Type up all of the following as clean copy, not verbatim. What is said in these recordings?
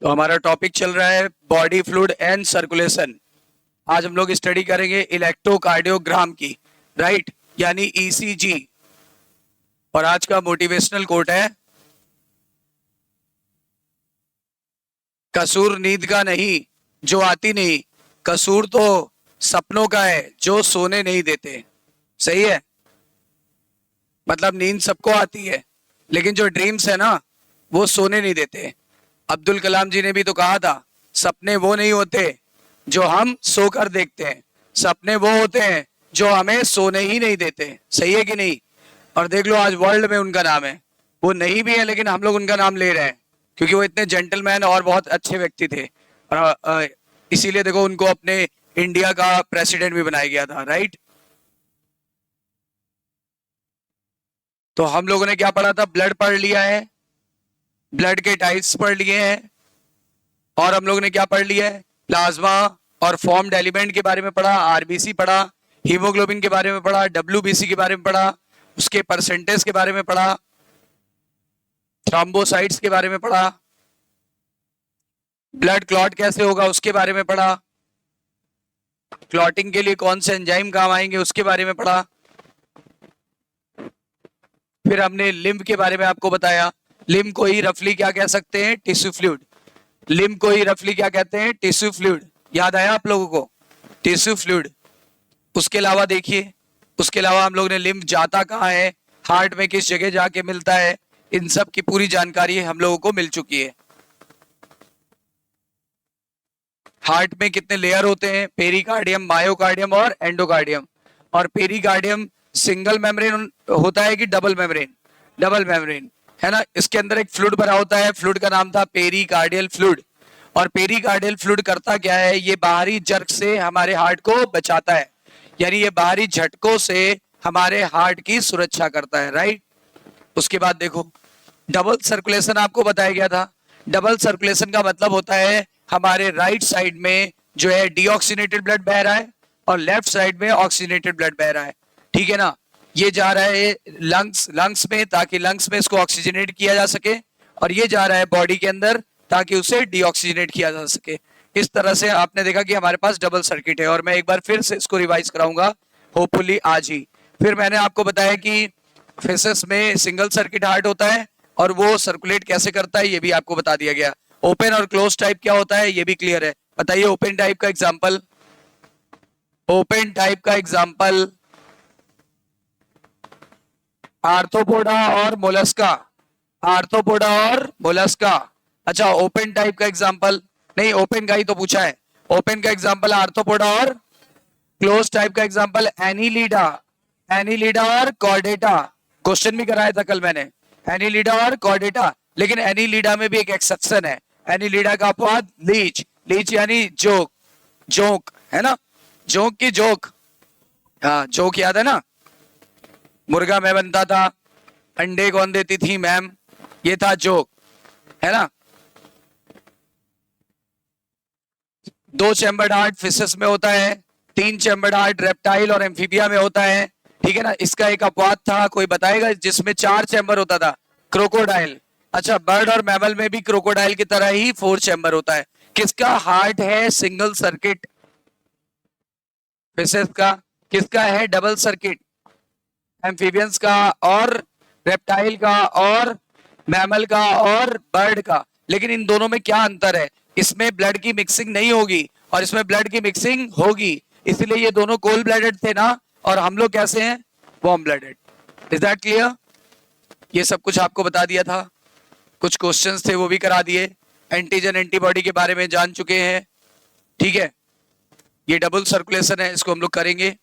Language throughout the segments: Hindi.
तो हमारा टॉपिक चल रहा है बॉडी फ्लूइड एंड सर्कुलेशन। आज हम लोग स्टडी करेंगे इलेक्ट्रोकार्डियोग्राम की, राइट, यानी ईसीजी। और आज का मोटिवेशनल कोट है, कसूर नींद का नहीं जो आती नहीं, कसूर तो सपनों का है जो सोने नहीं देते। सही है, मतलब नींद सबको आती है, लेकिन जो ड्रीम्स है ना वो सोने नहीं देते। अब्दुल कलाम जी ने भी तो कहा था, सपने वो नहीं होते जो हम सोकर देखते हैं, सपने वो होते हैं जो हमें सोने ही नहीं देते। सही है कि नहीं? और देख लो आज वर्ल्ड में उनका नाम है, वो नहीं भी है लेकिन हम लोग उनका नाम ले रहे हैं क्योंकि वो इतने जेंटलमैन और बहुत अच्छे व्यक्ति थे। और इसीलिए देखो उनको अपने इंडिया का प्रेसिडेंट भी बनाया गया था, राइट। तो हम लोगों ने क्या पढ़ा था? ब्लड पढ़ लिया है, ब्लड के टाइप्स पढ़ लिए हैं, और हम लोगों ने क्या पढ़ लिया है? प्लाज्मा और फॉर्म्ड एलिमेंट के बारे में पढ़ा, आरबीसी पढ़ा, हीमोग्लोबिन के बारे में पढ़ा, डब्ल्यूबीसी के बारे में पढ़ा, उसके परसेंटेज के बारे में पढ़ा, थ्रोम्बोसाइट्स के बारे में पढ़ा, ब्लड क्लॉट कैसे होगा उसके बारे में पढ़ा, क्लॉटिंग के लिए कौन से एंजाइम काम आएंगे उसके बारे में पढ़ा। फिर हमने लिम्फ के बारे में आपको बताया, लिम्फ को ही रफली क्या कह सकते हैं? Tissue fluid. लिम्फ को ही रफली क्या कहते हैं? Tissue fluid. याद आया आप लोगों को? Tissue fluid. उसके अलावा देखिए, उसके अलावा हम लोग ने लिम्फ जाता कहाँ है, हार्ट में किस जगह जाके मिलता है, इन सब की पूरी जानकारी हम लोगों को मिल चुकी है। हार्ट में कितने लेयर होते हैं? पेरिकार्डियम, मायोकार्डियम और एंडोकार्डियम। और पेरिकार्डियम सिंगल मेम्ब्रेन होता है कि डबल मेम्ब्रेन? डबल मेम्ब्रेन है ना। इसके अंदर एक फ्लूइड भरा होता है, फ्लूइड का नाम था पेरिकार्डियल फ्लूइड। और पेरिकार्डियल फ्लूइड करता क्या है? ये बाहरी जर्क से हमारे हार्ट को बचाता है, यानी ये बाहरी झटकों से हमारे हार्ट की सुरक्षा करता है, राइट। उसके बाद देखो, डबल सर्कुलेशन आपको बताया गया था। डबल सर्कुलेशन का मतलब होता है हमारे राइट साइड में जो है डीऑक्सीनेटेड ब्लड बह रहा है और लेफ्ट साइड में ऑक्सीनेटेड ब्लड बह रहा है, ठीक है ना। ये जा रहा है लंग्स में ताकि लंग्स में इसको ऑक्सीजनेट किया जा सके, और ये जा रहा है बॉडी के अंदर ताकि उसे डीऑक्सीजनेट किया जा सके। इस तरह से आपने देखा कि हमारे पास डबल सर्किट है। और मैं एक बार फिर से इसको रिवाइज कराऊंगा, होपफुली आज ही। फिर मैंने आपको बताया कि फेसेस में सिंगल सर्किट हार्ट होता है और वो सर्कुलेट कैसे करता है ये भी आपको बता दिया गया। ओपन और क्लोज टाइप क्या होता है ये भी क्लियर है। बताइए ओपन टाइप का एग्जांपल। ओपन टाइप का एग्जांपल आर्थ्रोपोडा और मोलस्का। आर्थ्रोपोडा और मोलस्का। अच्छा, ओपन टाइप का एग्जांपल नहीं, ओपन का ही तो पूछा है। ओपन का एग्जांपल आर्थ्रोपोडा और क्लोज टाइप का एग्जांपल एनीलिडा। एनीलिडा और कॉर्डेटा। क्वेश्चन भी कराया था कल मैंने, एनीलिडा और कॉर्डेटा। लेकिन एनीलिडा में भी एक एक्सेप्शन है। एनीलिडा का अपवाद लीच। लीच यानी जोक, जोक है ना, जोक की जोक। हाँ, जोक याद है ना, मुर्गा मैं बनता था, अंडे कौन देती थी मैम, ये था जोक, है ना। 2 चैम्बर्ड हार्ट फिशेस में होता है, 3 चैम्बर्ड हार्ट रेप्टाइल और एम्फीबिया में होता है, ठीक है ना। इसका एक अपवाद था, कोई बताएगा, जिसमें 4 चैम्बर होता था? क्रोकोडाइल। अच्छा, बर्ड और मैमल में भी क्रोकोडाइल की तरह ही 4 चैम्बर होता है। किसका हार्ट है सिंगल सर्किट? फिशेस का। किसका है डबल सर्किट? एम्फीबियंस का और रेप्टाइल का और मैमल का और बर्ड का। लेकिन इन दोनों में क्या अंतर है? इसमें ब्लड की मिक्सिंग नहीं होगी और इसमें ब्लड की मिक्सिंग होगी, इसलिए ये दोनों कोल्ड ब्लडेड थे ना, और हम लोग कैसे हैं? Warm blooded. Is that clear? ये सब कुछ आपको बता दिया था, कुछ क्वेश्चंस थे वो भी करा दिए, एंटीजन एंटीबॉडी के बारे में जान चुके हैं, ठीक है। ये डबल सर्कुलेशन है, इसको हम लोग करेंगे।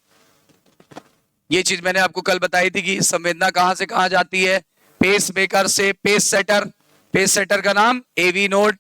ये चीज मैंने आपको कल बताई थी कि संवेदना कहां से कहां जाती है? पेस मेकर से पेस सेटर। पेस सेटर का नाम एवी नोड,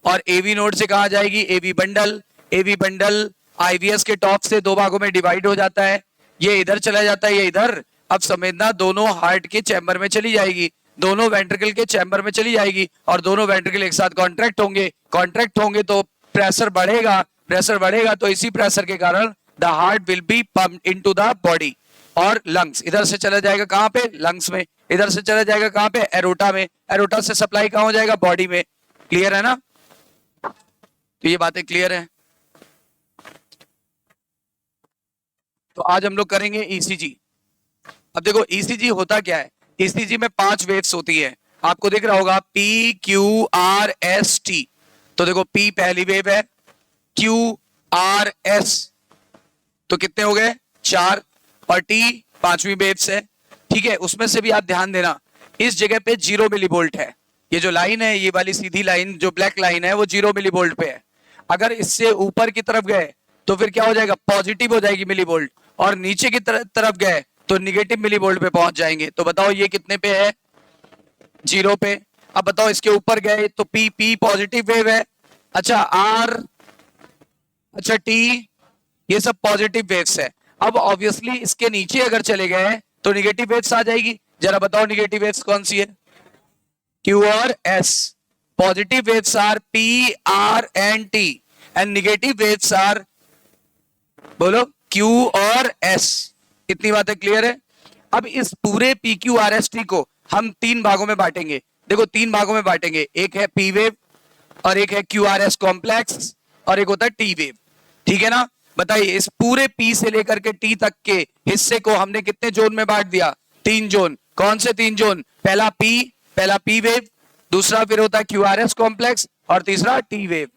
और एवी नोड से कहां जाएगी? AV bundle. AV bundle IVS के टॉप से 2 भागों में डिवाइड हो जाता है, ये इधर चला जाता है, ये इधर। अब संवेदना दोनों हार्ट के चैम्बर में चली जाएगी, दोनों वेंट्रिकल के चैम्बर में चली जाएगी, और दोनों वेंट्रिकल एक साथ कॉन्ट्रैक्ट होंगे। कॉन्ट्रैक्ट होंगे तो प्रेशर बढ़ेगा, प्रेशर बढ़ेगा तो इसी प्रेशर के कारण the heart will be pumped into the body. और लंग्स इधर से चला जाएगा कहां पे? लंग्स में। इधर से चला जाएगा कहां पे? एरोटा में। एरोटा से सप्लाई कहां हो जाएगा? बॉडी में। क्लियर है ना? तो ये बातें क्लियर है। तो आज हम लोग करेंगे ईसीजी। अब देखो ईसीजी होता क्या है, ईसीजी में 5 वेव्स होती है, आपको दिख रहा होगा P Q R S T. तो देखो पी पहली वेव है, क्यू आर एस तो कितने हो गए 4, और टी 5वीं वेव्स है। ठीक है, उसमें से भी आप ध्यान देना इस जगह पे 0 मिली वोल्ट है। ये जो लाइन है, ये वाली सीधी लाइन जो ब्लैक लाइन है वो 0 मिली वोल्ट पे है। अगर इससे ऊपर की तरफ गए तो फिर क्या हो जाएगा, पॉजिटिव हो जाएगी मिली वोल्ट, और नीचे की तरफ गए तो निगेटिव मिली वोल्ट पे पहुंच जाएंगे। तो बताओ ये कितने पे है, 0 पे। अब बताओ इसके ऊपर गए तो पी पी पॉजिटिव वेव है, अच्छा आर, अच्छा टी, ये सब पॉजिटिव वेव्स है। अब ऑब्वियसली इसके नीचे अगर चले गए तो निगेटिव वेव्स आ जाएगी। जरा बताओ निगेटिव वेव्स कौन सी है, क्यू और S. Positive waves are P R and T, and negative waves are, बोलो, क्यू और एस। इतनी बातें क्लियर है। अब इस पूरे P Q R S T को हम 3 भागों में बांटेंगे। देखो 3 भागों में बांटेंगे, एक है पी वेव, और एक है क्यू आर एस कॉम्प्लेक्स, और एक होता है टी वेव। ठीक है ना। बताइए इस पूरे पी से लेकर के टी तक के हिस्से को हमने कितने जोन में बांट दिया, 3 जोन। कौन से 3 जोन, पहला पी वेव, दूसरा फिर होता है क्यू आर एस कॉम्प्लेक्स, और तीसरा टी वेव।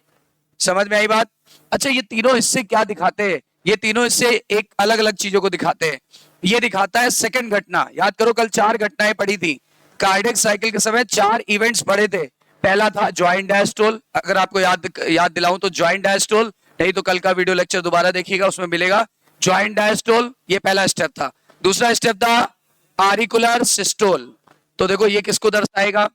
समझ में आई बात। अच्छा ये तीनों हिस्से क्या दिखाते हैं, ये तीनों हिस्से एक अलग अलग चीजों को दिखाते हैं। ये दिखाता है सेकंड घटना। याद करो कल 4 घटनाएं पड़ी थी, कार्डियक साइकिल के समय 4 इवेंट्स पड़े थे। पहला था ज्वाइंट डायस्टोल, अगर आपको याद दिलाऊं तो ज्वाइंट डायस्टोल, नहीं तो कल का वीडियो लेक्चर दोबारा देखिएगा, उसमें मिलेगा। ज्वाइंट डायस्टोल ये पहला स्टेप था। दूसरा स्टेप था आरिकुलर सिस्टोल। तो देखो ये किसको दर्शाएगा,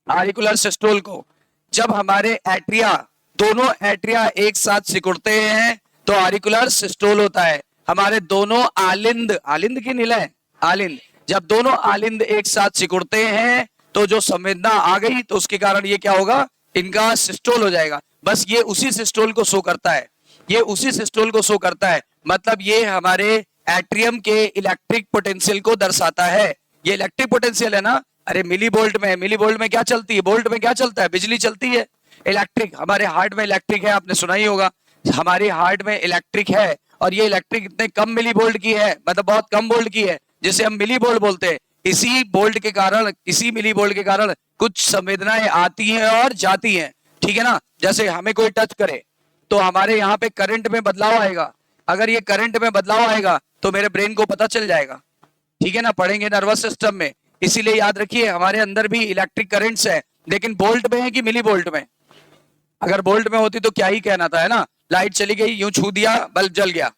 आरिकुलर सिस्टोल को। जब हमारे एट्रिया, दोनों एट्रिया एक साथ सिकुड़ते हैं तो आरिकुलर सिस्टोल होता है। हमारे दोनों आलिंद, आलिंद की नीला आलिंद, जब दोनों आलिंद एक साथ सिकुड़ते हैं तो जो संवेदना आ गई तो उसके कारण ये क्या होगा, इनका सिस्टोल हो जाएगा। बस ये उसी सिस्टोल को शो करता है, ये उसी सिस्टोल को शो करता है। मतलब ये हमारे एट्रियम के इलेक्ट्रिक पोटेंशियल को दर्शाता है। ये इलेक्ट्रिक पोटेंशियल है ना, अरे मिली वोल्ट में, मिली वोल्ट में क्या चलती है, वोल्ट में क्या चलता है, बिजली चलती है। इलेक्ट्रिक, हमारे हार्ट में इलेक्ट्रिक है, आपने सुना ही होगा, हमारे हार्ट में इलेक्ट्रिक है, और ये इलेक्ट्रिक इतने कम मिली वोल्ट की है, मतलब बहुत कम वोल्ट की है, जिसे हम मिली वोल्ट बोलते हैं। इसी वोल्ट के कारण, इसी मिली वोल्ट के कारण कुछ संवेदनाएं आती हैं और जाती हैं। ठीक है ना। जैसे हमें कोई टच करे तो हमारे यहाँ पे करंट में बदलाव आएगा। अगर ये करंट में बदलाव आएगा तो मेरे ब्रेन को पता चल जाएगा। ठीक है ना, पढ़ेंगे नर्वस सिस्टम में। इसीलिए याद रखिए हमारे अंदर भी इलेक्ट्रिक करंट्स है, लेकिन वोल्ट में है कि मिली वोल्ट में। अगर वोल्ट में होती तो क्या ही कहना था, है ना। लाइट चली गई, यूं छू दिया, बल्ब जल गया,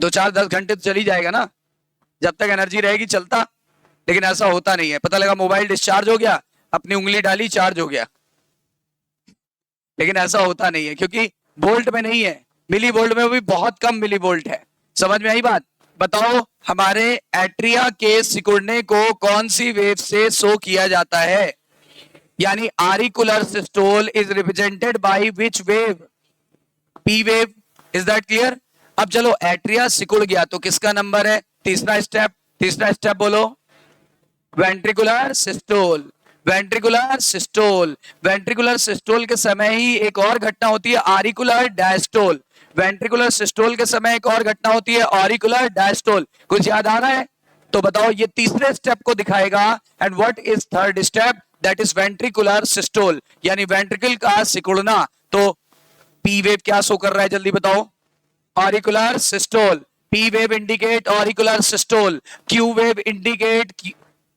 2-4-10 घंटे तो चली जाएगा ना, जब तक एनर्जी रहेगी चलता। लेकिन ऐसा होता नहीं है। पता लगा मोबाइल डिस्चार्ज हो गया, अपनी उंगली डाली, चार्ज हो गया। लेकिन ऐसा होता नहीं है क्योंकि वोल्ट में नहीं है, मिली वोल्ट में भी बहुत कम मिली वोल्ट है। समझ में आई बात। बताओ हमारे एट्रिया के सिकुड़ने को कौन सी वेव से शो किया जाता है, यानी auricular systole is represented by which wave, P wave. Is that clear. अब चलो एट्रिया सिकुड़ गया तो किसका नंबर है, तीसरा स्टेप। तीसरा स्टेप बोलो, ventricular systole. Ventricular systole, ventricular systole के समय ही एक और घटना होती है आरिकुलर डायस्टोल। वेंट्रिकुलर सिस्टोल के समय एक और घटना होती है ऑरिकुलर डायस्टोल। कुछ याद आ रहा है तो बताओ। ये तीसरे स्टेप को दिखाएगा। And what is third step, that is ventricular systole, यानी वेंट्रिकल का सिकुड़ना। तो पी वेव क्या शो कर रहा है, जल्दी बताओ, auricular systole. P wave indicate auricular systole, Q wave indicate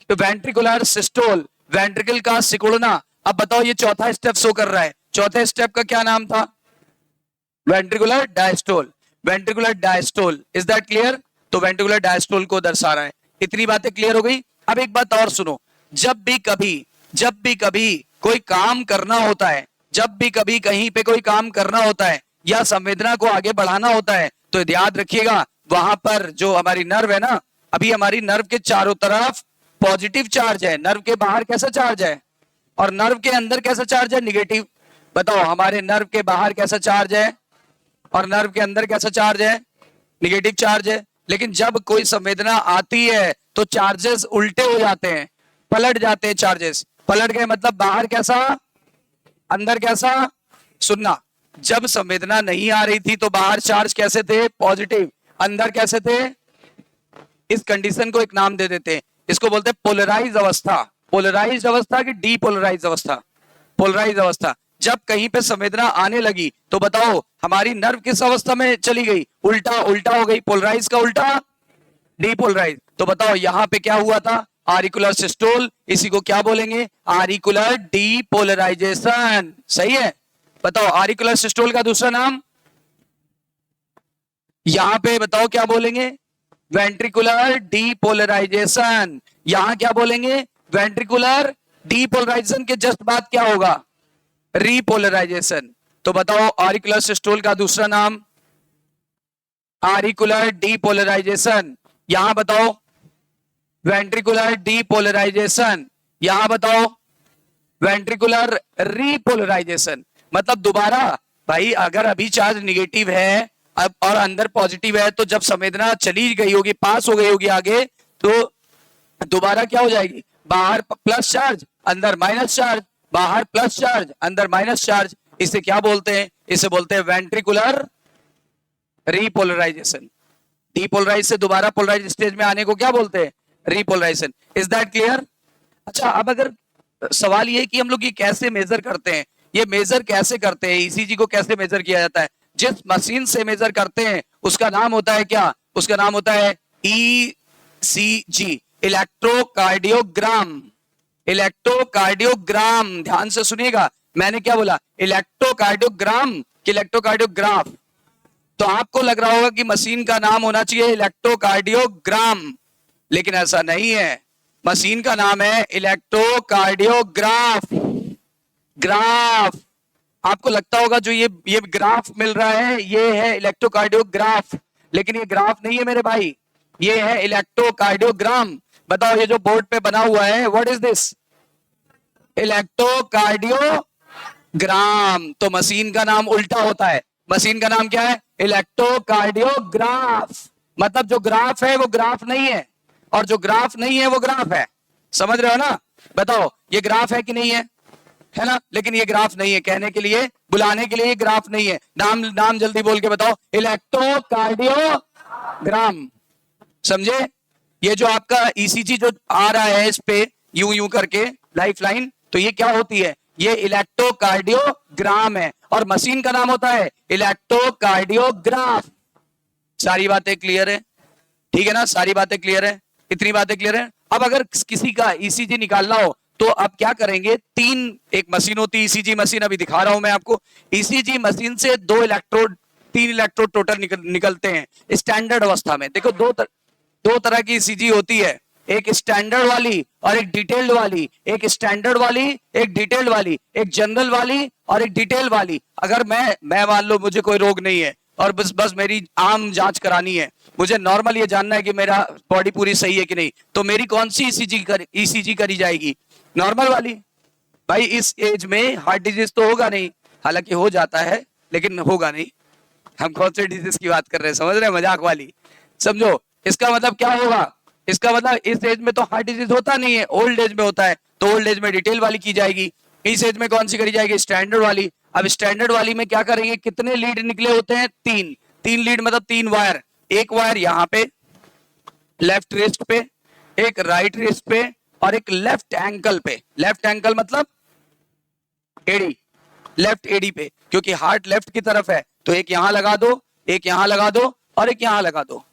ventricular systole, ventricle का सिकुड़ना। अब बताओ ये चौथा स्टेप शो कर रहा है, चौथे स्टेप का क्या नाम था, ventricular diastole. Ventricular diastole, is that clear. तो वेंट्रिकुलर डायस्टोल को दर्शा रहा है। इतनी बातें क्लियर हो गई। अब एक बात और सुनो, जब भी कभी कोई काम करना होता है, जब भी कभी कहीं पे कोई काम करना होता है या संवेदना को आगे बढ़ाना होता है, तो याद रखिएगा वहां पर जो हमारी नर्व है ना, अभी हमारी नर्व के चारों तरफ पॉजिटिव चार्ज है, नर्व के बाहर कैसा चार्ज है, और नर्व के अंदर कैसा चार्ज है, निगेटिव। बताओ हमारे नर्व के बाहर कैसा चार्ज है और नर्व के अंदर कैसा चार्ज है, निगेटिव चार्ज है। लेकिन जब कोई संवेदना आती है तो चार्जेस उल्टे हो जाते हैं, पलट जाते हैं चार्जेस। पलट गए मतलब बाहर कैसा, अंदर कैसा, सुनना, जब संवेदना नहीं आ रही थी तो बाहर चार्ज कैसे थे? पॉजिटिव, अंदर कैसे थे? इस कंडीशन को एक नाम दे देते हैं, इसको बोलते हैं पोलराइज अवस्था। पोलराइज अवस्था की डीपोलराइज अवस्था? पोलराइज अवस्था। जब कहीं पे संवेदना आने लगी तो बताओ हमारी नर्व किस अवस्था में चली गई? उल्टा, उल्टा हो गई। पोलराइज का उल्टा डीपोलराइज। तो बताओ यहां पे क्या हुआ था? आरिकुलर सिस्टोल। इसी को क्या बोलेंगे? आरिकुलर डीपोलराइजेशन। सही है? बताओ आरिकुलर सिस्टोल का दूसरा नाम यहां पे बताओ क्या बोलेंगे? Ventricular depolarisation. यहां क्या बोलेंगे? वेंट्रिकुलर डीपोलराइजेशन के जस्ट बाद क्या होगा? रीपोलराइजेशन। तो बताओ आरिकुलर सिस्टोल का दूसरा नाम? आरिकुलर डीपोलराइजेशन। यहां बताओ वेंट्रिकुलर डीपोलराइजेशन। यहां बताओ वेंट्रिकुलर रीपोलराइजेशन। मतलब दोबारा भाई, अगर अभी चार्ज निगेटिव है अब और अंदर पॉजिटिव है, तो जब संवेदना चली गई होगी, पास हो गई होगी आगे, तो दोबारा क्या हो जाएगी? बाहर प्लस चार्ज, अंदर माइनस चार्ज, बाहर प्लस चार्ज, अंदर माइनस चार्ज। इसे क्या बोलते हैं? इसे बोलते हैं वेंट्रिकुलर रीपोलराइजेशन। डीपोलराइज से दोबारा पोलराइज स्टेज में आने को क्या बोलते हैं? रीपोलराइजेशन। Is that clear? अच्छा, अब अगर सवाल ये कि हम लोग ये कैसे मेजर करते हैं, ये मेजर कैसे करते हैं, ईसीजी को कैसे मेजर किया जाता है? जिस मशीन से मेजर करते हैं उसका नाम होता है क्या? उसका नाम होता है ईसीजी, इलेक्ट्रोकार्डियोग्राम। इलेक्ट्रोकार्डियोग्राम, ध्यान से सुनिएगा, मैंने क्या बोला? इलेक्ट्रोकार्डियोग्राम कि इलेक्ट्रोकार्डियोग्राफ? तो आपको लग रहा होगा कि मशीन का नाम होना चाहिए इलेक्ट्रोकार्डियोग्राम, लेकिन ऐसा नहीं है। मशीन का नाम है इलेक्ट्रोकार्डियोग्राफ। ग्राफ, आपको लगता होगा जो ये ग्राफ मिल रहा है ये है इलेक्ट्रोकार्डियोग्राफ, लेकिन ये ग्राफ नहीं है मेरे भाई, ये है इलेक्ट्रोकार्डियोग्राम। बताओ ये जो बोर्ड पे बना हुआ है, व्हाट इज दिस? इलेक्ट्रोकार्डियोग्राम। तो मशीन का नाम उल्टा होता है। मशीन का नाम क्या है? इलेक्ट्रोकार्डियोग्राफ। मतलब जो ग्राफ है वो ग्राफ नहीं है, और जो ग्राफ नहीं है वो ग्राफ है। समझ रहे हो ना? बताओ ये ग्राफ है कि नहीं है ना? लेकिन ये ग्राफ नहीं है, कहने के लिए, बुलाने के लिए ये ग्राफ नहीं है। नाम जल्दी बोल के बताओ, इलेक्ट्रोकार्डियोग्राम। समझे? ये जो आपका ईसीजी जो आ रहा है इस पे यूं यूं करके लाइफ लाइन, तो ये क्या होती है? ये इलेक्ट्रोकार्डियोग्राम है, और मशीन का नाम होता है इलेक्ट्रोकार्डियोग्राफ। सारी बातें क्लियर है? ठीक है ना? सारी बातें क्लियर है? इतनी बातें क्लियर है? अब अगर किसी का ईसीजी निकालना हो तो अब क्या करेंगे? एक मशीन होती है ईसीजी मशीन, अभी दिखा रहा हूं मैं आपको। ईसीजी मशीन से 3 इलेक्ट्रोड टोटल निकलते हैं स्टैंडर्ड अवस्था में। देखो दो तरह की ईसीजी होती है, एक स्टैंडर्ड वाली और एक डिटेल्ड वाली। एक स्टैंडर्ड वाली, एक डिटेल्ड वाली, एक जनरल वाली और एक डिटेल वाली। अगर मैं मान लो मुझे कोई रोग नहीं है और बस मेरी आम जांच करानी है, मुझे नॉर्मल ये जानना है कि मेरा बॉडी पूरी सही है कि नहीं, तो मेरी कौन सी ईसीजी करी जाएगी? नॉर्मल वाली। भाई इस एज में हार्ट डिजीज तो होगा नहीं, हालांकि हो जाता है लेकिन होगा नहीं। हम कौन से डिजीज की बात कर रहे हैं, समझ रहे हैं? मजाक वाली। समझो इसका मतलब क्या होगा? इसका मतलब इस एज में तो हार्ट डिजीज होता नहीं है, ओल्ड एज में होता है, तो ओल्ड एज में डिटेल वाली की जाएगी। इस एज में कौन सी करी जाएगी? स्टैंडर्ड वाली। अब स्टैंडर्ड वाली में क्या करेंगे? कितने लीड निकले होते हैं? 3 लीड, मतलब 3 वायर। एक वायर यहाँ पे लेफ्ट रिस्ट पे, एक राइट रिस्ट पे, और एक लेफ्ट एंकल पे। लेफ्ट एंकल मतलब एडी, लेफ्ट एडी पे, क्योंकि हार्ट लेफ्ट की तरफ है, तो एक यहां लगा दो, एक यहां लगा दो, और एक यहां लगा दो।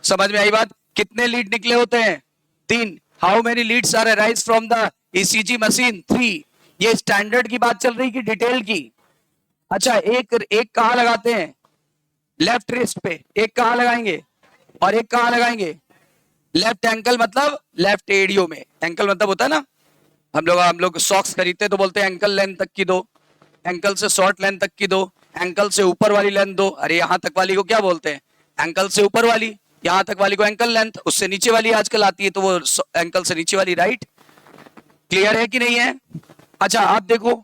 समझ में आई बात? कितने लीड निकले होते हैं? 3। How many leads are arise from the ECG machine? 3। ये स्टैंडर्ड की बात चल रही कि डिटेल की? अच्छा, एक कहां लगाते हैं? लेफ्ट रिस्ट पे। एक कहां लगाएंगे और एक कहां लगाएंगे? लेफ्ट एंकल मतलब लेफ्ट एडियो में। एंकल मतलब होता है ना, हम लोग सॉक्स खरीदते तो बोलते हैं एंकल लेंथ तक की दो, एंकल से शॉर्ट लेंथ तक की दो, एंकल से ऊपर वाली लेंथ दो। अरे यहां तक वाली को क्या बोलते हैं? एंकल से ऊपर वाली। यहां तक वाली को एंकल लेंथ, उससे नीचे वाली आजकल आती है तो वो एंकल से नीचे वाली, राइट? क्लियर है कि नहीं है? अच्छा आप देखो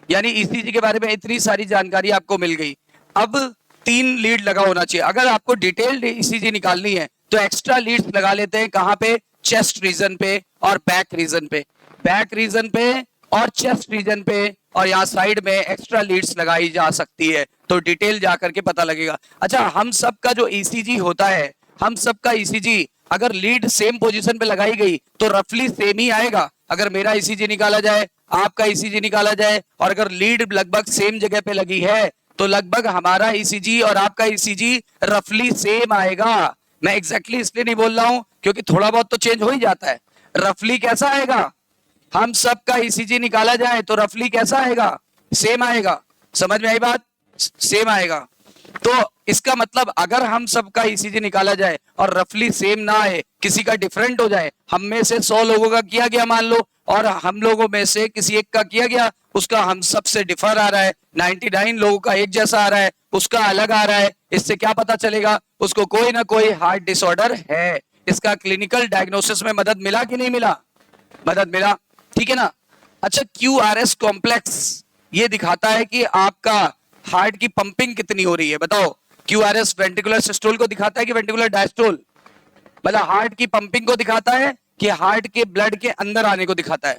यानी ईसीजी के बारे में इतनी सारी जानकारी आपको मिल गई। अब 3 लीड लगा होना चाहिए। अगर आपको डिटेल्ड ईसीजी निकालनी है तो एक्स्ट्रा लीड्स लगा लेते हैं। कहां पे? चेस्ट रीजन पे और बैक रीजन पे। बैक रीजन पे और चेस्ट रीजन पे और यहाँ साइड में एक्स्ट्रा लीड्स लगाई जा सकती है। तो डिटेल जाकर के पता लगेगा। अच्छा, हम सब का जो ईसीजी होता है, हम सब का ईसीजी अगर लीड सेम पोजीशन पे लगाई गई तो रफली सेम ही आएगा। अगर मेरा ईसीजी निकाला जाए, आपका ईसीजी निकाला जाए, और अगर लीड लगभग सेम जगह पे लगी है तो लगभग हमारा ईसीजी और आपका ईसीजी रफली सेम आएगा। मैं एग्जैक्टली इसलिए नहीं बोल रहा हूं क्योंकि थोड़ा बहुत तो चेंज हो ही जाता है। रफली कैसा आएगा? हम सब का ईसीजी निकाला जाए तो रफली कैसा आएगा? सेम आएगा। समझ में आई बात? सेम आएगा। तो इसका मतलब अगर हम सबका ईसीजी निकाला जाए और रफली सेम ना आए, किसी का डिफरेंट हो जाए, हम में से 100 लोगों का किया गया मान लो, और हम लोगों में से किसी एक का किया गया, उसका हम सब से डिफर आ रहा है, 99 लोगों का एक जैसा आ रहा है, उसका अलग आ रहा है, इससे क्या पता चलेगा? उसको कोई ना कोई हार्ट डिसऑर्डर है। इसका क्लिनिकल डायग्नोसिस में मदद मिला कि नहीं मिला? मदद मिला, ठीक है ना। अच्छा, QRS कॉम्प्लेक्स ये दिखाता है कि आपका हार्ट की पंपिंग कितनी हो रही है। बताओ, QRS वेंट्रिकुलर सिस्टोल को दिखाता है कि वेंट्रिकुलर डायस्टोल? मतलब हार्ट की पंपिंग को दिखाता है कि हार्ट के ब्लड के अंदर आने को दिखाता है?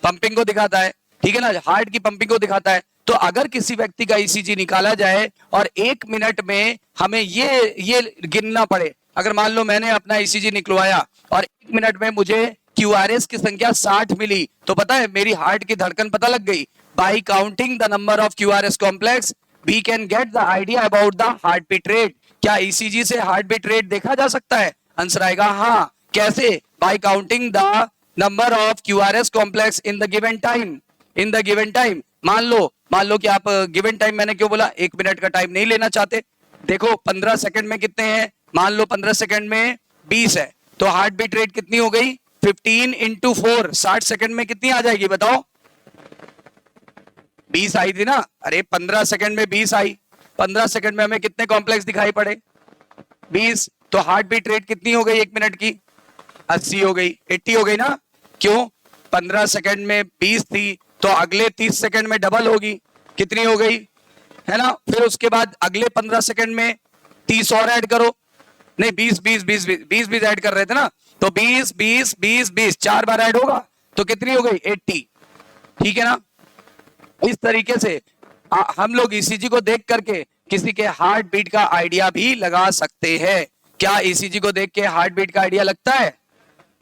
पंपिंग को दिखाता है, ठीक है ना, हार्ट की पंपिंग को दिखाता है। तो अगर किसी व्यक्ति का ईसीजी निकाला जाए और 1 मिनट में हमें ये गिनना पड़े, अगर मान लो मैंने अपना ईसीजी निकलवाया और 1 मिनट में मुझे QRS की संख्या 60 मिली, तो पता है मेरी हार्ट की धड़कन पता लग गई। By counting the number of QRS complex we can get the idea about the heart beat rate. क्या ईसीजी से हार्ट बीट रेट देखा जा सकता है? आंसर आएगा हाँ। कैसे? By counting the number of QRS complex in the given time. In the given time, मान लो कि आप गिवन टाइम, मैंने क्यों बोला 1 मिनट का टाइम नहीं लेना चाहते? देखो 15 सेकंड में कितने हैं? मान लो 15 सेकंड में 20 है, तो हार्ट बीट रेट कितनी हो गई? 15 इंटू 4, 60 सेकंड में कितनी आ जाएगी बताओ? 20 आई थी ना। अरे 15 सेकंड में 20 आई, 15 सेकंड में हमें कितने कॉम्प्लेक्स दिखाई पड़े? 20। तो हार्ट बीट रेट कितनी हो गई 1 मिनट की? 80 हो गई, 80 हो गई ना। क्यों? 15 सेकंड में 20 थी, तो अगले 30 सेकंड में डबल होगी। कितनी हो गई? है ना। फिर उसके बाद अगले 15 सेकंड में 30 और ऐड करो। नहीं, 20 ऐड कर रहे थे ना, तो 20 4 बार ऐड होगा तो कितनी हो गई? 80, ठीक है ना। इस तरीके से हम लोग ईसीजी को देख करके किसी के हार्ट बीट का आइडिया भी लगा सकते हैं। क्या ईसीजी को देख के हार्ट बीट का आइडिया लगता है?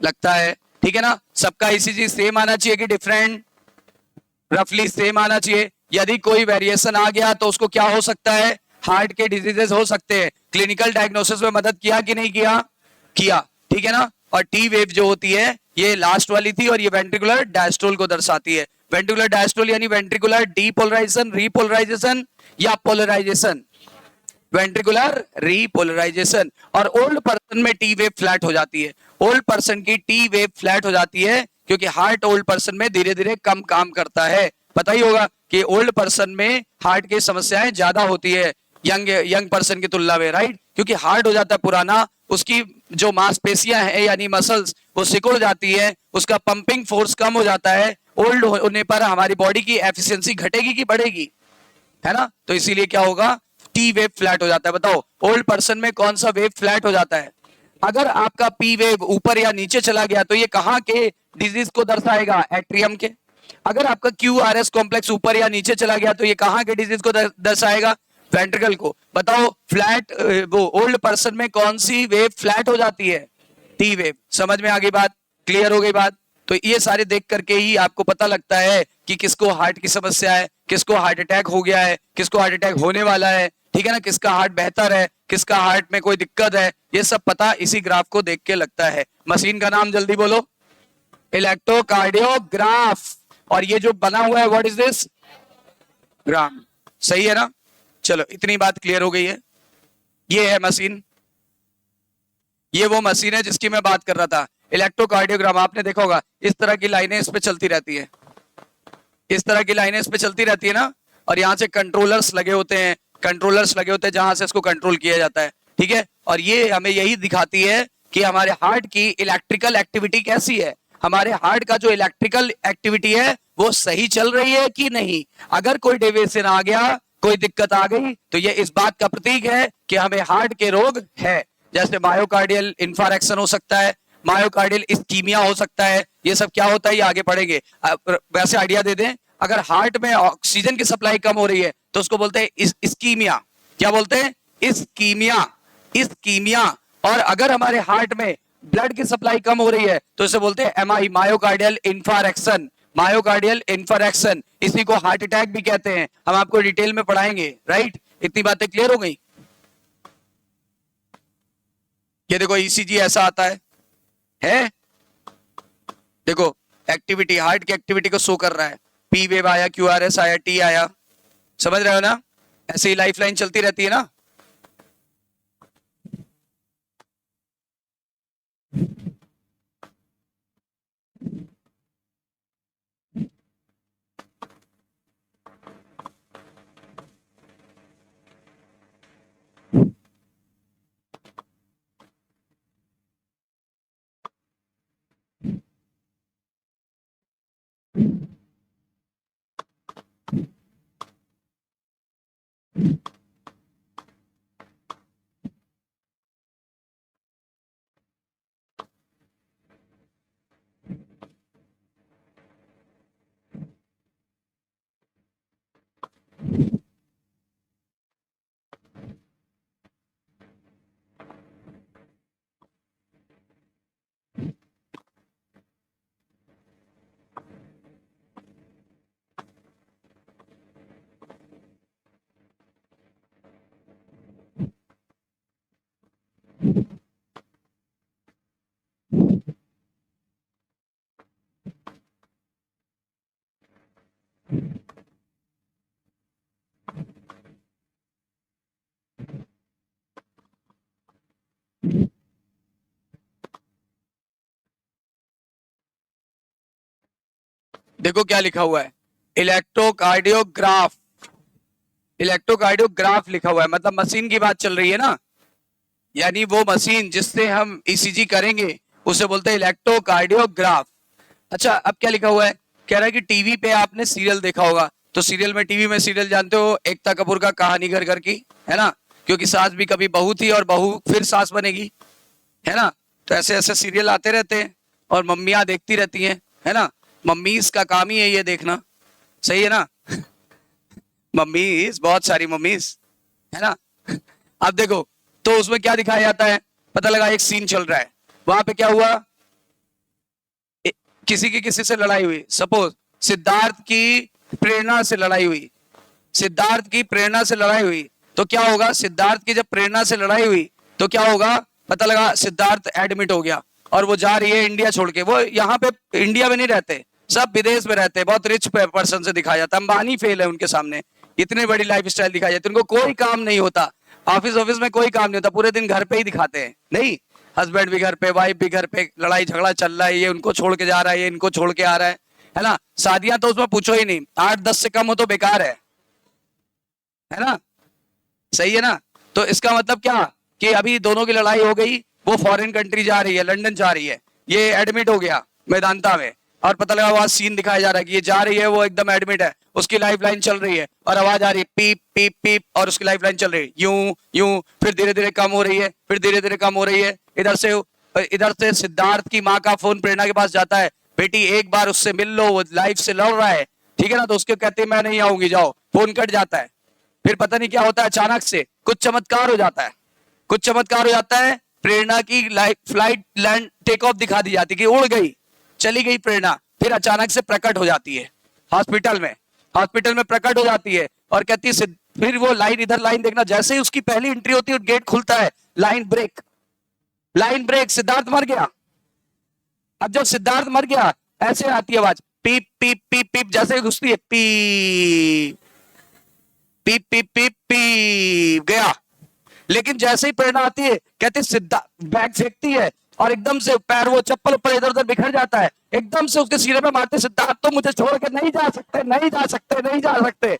लगता है, ठीक है ना। सबका ईसीजी सेम आना चाहिए कि डिफरेंट? रफली सेम आना चाहिए। यदि कोई वेरिएशन आ गया तो उसको क्या हो सकता है? हार्ट के डिजीजेस हो सकते हैं। क्लिनिकल डायग्नोसिस में मदद किया कि नहीं किया? किया, ठीक है ना। और टी वेव जो होती है ये लास्ट वाली थी, और ये वेंट्रिकुलर डायस्टोल को दर्शाती है। वेंट्रिकुलर डायस्टोल यानी वेंट्रिकुलर डीपोलराइजेशन, रीपोलराइजेशन या पोलराइजेशन? Ventricular repolarisation. और ओल्ड पर्सन में टी वेव फ्लैट हो जाती है। ओल्ड पर्सन की टी वेव फ्लैट हो जाती है क्योंकि हार्ट ओल्ड पर्सन में धीरे धीरे कम काम करता है। पता ही होगा कि ओल्ड पर्सन में हार्ट की समस्याएं ज्यादा होती है यंग पर्सन की तुलना में, राइट। क्योंकि हार्ट हो जाता है पुराना, उसकी जो मांसपेशियां हैं यानी मसल्स वो सिकुड़ जाती है, उसका पंपिंग फोर्स कम हो जाता है। ओल्ड होने पर हमारी बॉडी की एफिशिएंसी घटेगी कि बढ़ेगी? है ना। तो इसीलिए क्या होगा? टी वेव फ्लैट हो जाता है। बताओ ओल्ड पर्सन में कौन सा वेव फ्लैट हो जाता है? अगर आपका पी वेव ऊपर या नीचे चला गया तो ये कहां के डिजीज को दर्शाएगा? एट्रियम के। अगर आपका QRS कॉम्प्लेक्स ऊपर या नीचे चला गया तो ये कहां के डिजीज को दर्शाएगा? वेंट्रिकल को। बताओ फ्लैट वो ओल्ड पर्सन में कौन सी वेव फ्लैट हो जाती है? T wave. समझ में आ गई बात? क्लियर हो गई बात? तो ये सारे देख करके ही आपको पता लगता है कि किसको हार्ट की समस्या है, किसको हार्ट अटैक हो गया है, किसको हार्ट अटैक होने वाला है, ठीक है ना, किसका हार्ट बेहतर है, किसका हार्ट में कोई दिक्कत है। ये सब पता इसी ग्राफ को देख के लगता है। मशीन का नाम जल्दी बोलो। इलेक्ट्रोकार्डियोग्राफ। और ये जो बना हुआ है व्हाट इज दिस? ग्राम। सही है ना। चलो इतनी बात क्लियर हो गई है। ये है मशीन, ये वो मशीन है जिसकी मैं बात कर रहा था। इलेक्ट्रोकार्डियोग्राम आपने देखा होगा, इस तरह की लाइनें इस पे चलती रहती है, इस तरह की लाइनें इस पे चलती रहती है ना। और यहाँ से कंट्रोलर्स लगे होते हैं, कंट्रोलर्स लगे होते हैं जहां से इसको कंट्रोल किया जाता है, ठीक है। और ये हमें यही दिखाती है कि हमारे हार्ट की इलेक्ट्रिकल एक्टिविटी कैसी है, हमारे हार्ट का जो इलेक्ट्रिकल एक्टिविटी है वो सही चल रही है कि नहीं। अगर कोई डेविएशन आ गया, कोई दिक्कत आ गई, तो ये इस बात का प्रतीक है कि हमें हार्ट के रोग है। जैसे मायोकार्डियल इंफारेक्शन हो सकता है, मायोकार्डियल इस्कीमिया हो सकता है। ये सब क्या होता है ये आगे पढ़ेंगे। वैसे आइडिया दे दें, अगर हार्ट में ऑक्सीजन की सप्लाई कम हो रही है तो उसको बोलते हैं इस्कीमिया। क्या बोलते हैं? Ischaemia, ischaemia. और अगर हमारे हार्ट में ब्लड की सप्लाई कम हो रही है तो इसे बोलते हैं एमआई, मायोकार्डियल इन्फारेक्शन, मायोकार्डियल इन्फारेक्शन। इसी को हार्ट अटैक भी कहते हैं, हम आपको डिटेल में पढ़ाएंगे। राइट, इतनी बातें क्लियर हो गई? ये देखो ईसीजी ऐसा आता है? देखो एक्टिविटी, हार्ट की एक्टिविटी को शो कर रहा है। पी वेव आया, क्यूआरएस आया, टी आया, समझ रहे हो ना? ऐसे ही लाइफ लाइन चलती रहती है ना। देखो क्या लिखा हुआ है, इलेक्ट्रोकार्डियोग्राफ, इलेक्ट्रोकार्डियोग्राफ लिखा हुआ है, मतलब मशीन की बात चल रही है ना। यानी वो मशीन जिससे हम ईसीजी करेंगे उसे बोलते हैं इलेक्ट्रोकार्डियोग्राफ। अच्छा, अब क्या लिखा हुआ है? कह रहा है कि टीवी पे आपने सीरियल देखा होगा, तो सीरियल में, टीवी में सीरियल जानते हो, एकता कपूर का कहानी घर घर की, है ना? क्योंकि सास भी कभी बहू थी और बहू फिर सास बनेगी, है ना? तो ऐसे ऐसे सीरियल आते रहते हैं और मम्मियां देखती रहती हैं, है ना? मम्मीज का काम ही है ये देखना, सही है ना? मम्मीज, बहुत सारी मम्मीज, है ना? अब देखो, तो उसमें क्या दिखाया जाता है? पता लगा एक सीन चल रहा है, वहां पे क्या हुआ, किसी की किसी से लड़ाई हुई। सपोज सिद्धार्थ की प्रेरणा से लड़ाई हुई, सिद्धार्थ की प्रेरणा से लड़ाई हुई, तो क्या होगा? सिद्धार्थ की जब प्रेरणा से लड़ाई हुई तो क्या होगा? पता लगा सिद्धार्थ एडमिट हो गया और वो जा रही है इंडिया छोड़ के। वो यहाँ पे इंडिया में नहीं रहते, सब विदेश में रहते हैं। बहुत रिच पर्सन से दिखाया जाता है, अंबानी फेल है उनके सामने, इतनी बड़ी लाइफ स्टाइल दिखाई जाती है। उनको कोई काम नहीं होता, ऑफिस ऑफिस में कोई काम नहीं होता, पूरे दिन घर पे ही दिखाते हैं। नहीं, हस्बैंड भी घर पे, वाइफ भी घर पे, लड़ाई झगड़ा चल रहा है, ये उनको छोड़ के जा रहा है, ये इनको छोड़ के आ रहा है ना? शादियां तो उसमें पूछो ही नहीं, 8-10 से कम हो तो बेकार है ना? सही है ना? तो इसका मतलब क्या कि अभी दोनों की लड़ाई हो गई, वो फॉरेन कंट्री जा रही है, लंदन जा रही है, ये एडमिट हो गया मेदांता में, और पता लगा वहां सीन दिखाया जा रहा है कि ये जा रही है, वो एकदम एडमिट है, उसकी लाइफ लाइन चल रही है और आवाज आ रही है पीप पीप पीप, और उसकी लाइफ लाइन चल रही है यूं यूं, फिर धीरे धीरे कम हो रही है, फिर धीरे धीरे कम हो रही है। इधर से सिद्धार्थ की माँ का फोन प्रेरणा के पास जाता है, बेटी एक बार उससे मिल लो, वो लाइफ से लड़ रहा है, ठीक है ना? तो उसके कहते हैं मैं नहीं आऊंगी, जाओ। फोन कट जाता है। फिर पता नहीं क्या होता है, अचानक से कुछ चमत्कार हो जाता है, कुछ चमत्कार हो जाता है, प्रेरणा की फ्लाइट लैंड टेक ऑफ दिखा दी जाती है कि उड़ गई, चली गई प्रेरणा। फिर अचानक से प्रकट हो जाती है हॉस्पिटल में, हॉस्पिटल में प्रकट हो जाती है और कहती है फिर वो लाइन, इधर लाइन देखना, जैसे ही उसकी पहली एंट्री होती है गेट खुलता है, line break, line break, Siddharth मर गया। अब जब सिद्धार्थ मर गया ऐसे आती है आवाज पीप पीप पीप पीप, जैसे घुसती है पीप पीप पीप पीप पीप, गया। लेकिन जैसे ही प्रेरणा आती है, कहते सिद्धार्थ बैग फेंकती है और एकदम से पैर, वो चप्पल पर इधर उधर बिखर जाता है, एकदम से उसके सिरे में मारते, सिद्धार्थ तो मुझे छोड़ के नहीं जा सकते, नहीं जा सकते, नहीं जा सकते।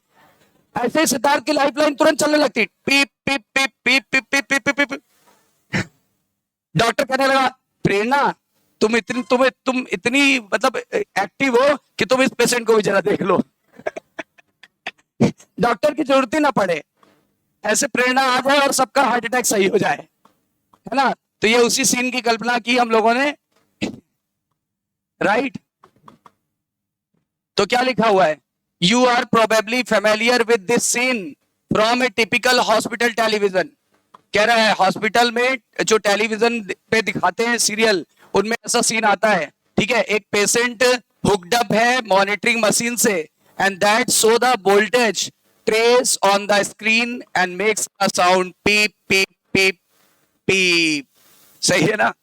ऐसे ही सिद्धार्थ की लाइफ लाइन तुरंत चलने लगती, पीप peep peep peep peep peep peep peep पीप। डॉक्टर कहने लगा प्रेरणा तुम इतनी मतलब एक्टिव हो कि तुम इस पेशेंट को भी जरा देख लो। डॉक्टर की जरूरत ही ना पड़े, ऐसे प्रेरणा आ जाए और सबका हार्ट अटैक सही हो जाए, है ना? तो ये उसी सीन की कल्पना की हम लोगों ने राइट। तो क्या लिखा हुआ है, you are probably familiar with this scene from a typical hospital television. कह रहा है हॉस्पिटल में जो टेलीविजन पे दिखाते हैं सीरियल, उनमें ऐसा सीन आता है, ठीक है। एक पेशेंट हुक्ड अप है मॉनिटरिंग मशीन से, and that show the voltage trace on the screen and makes a sound peep peep peep peep. सही है ना।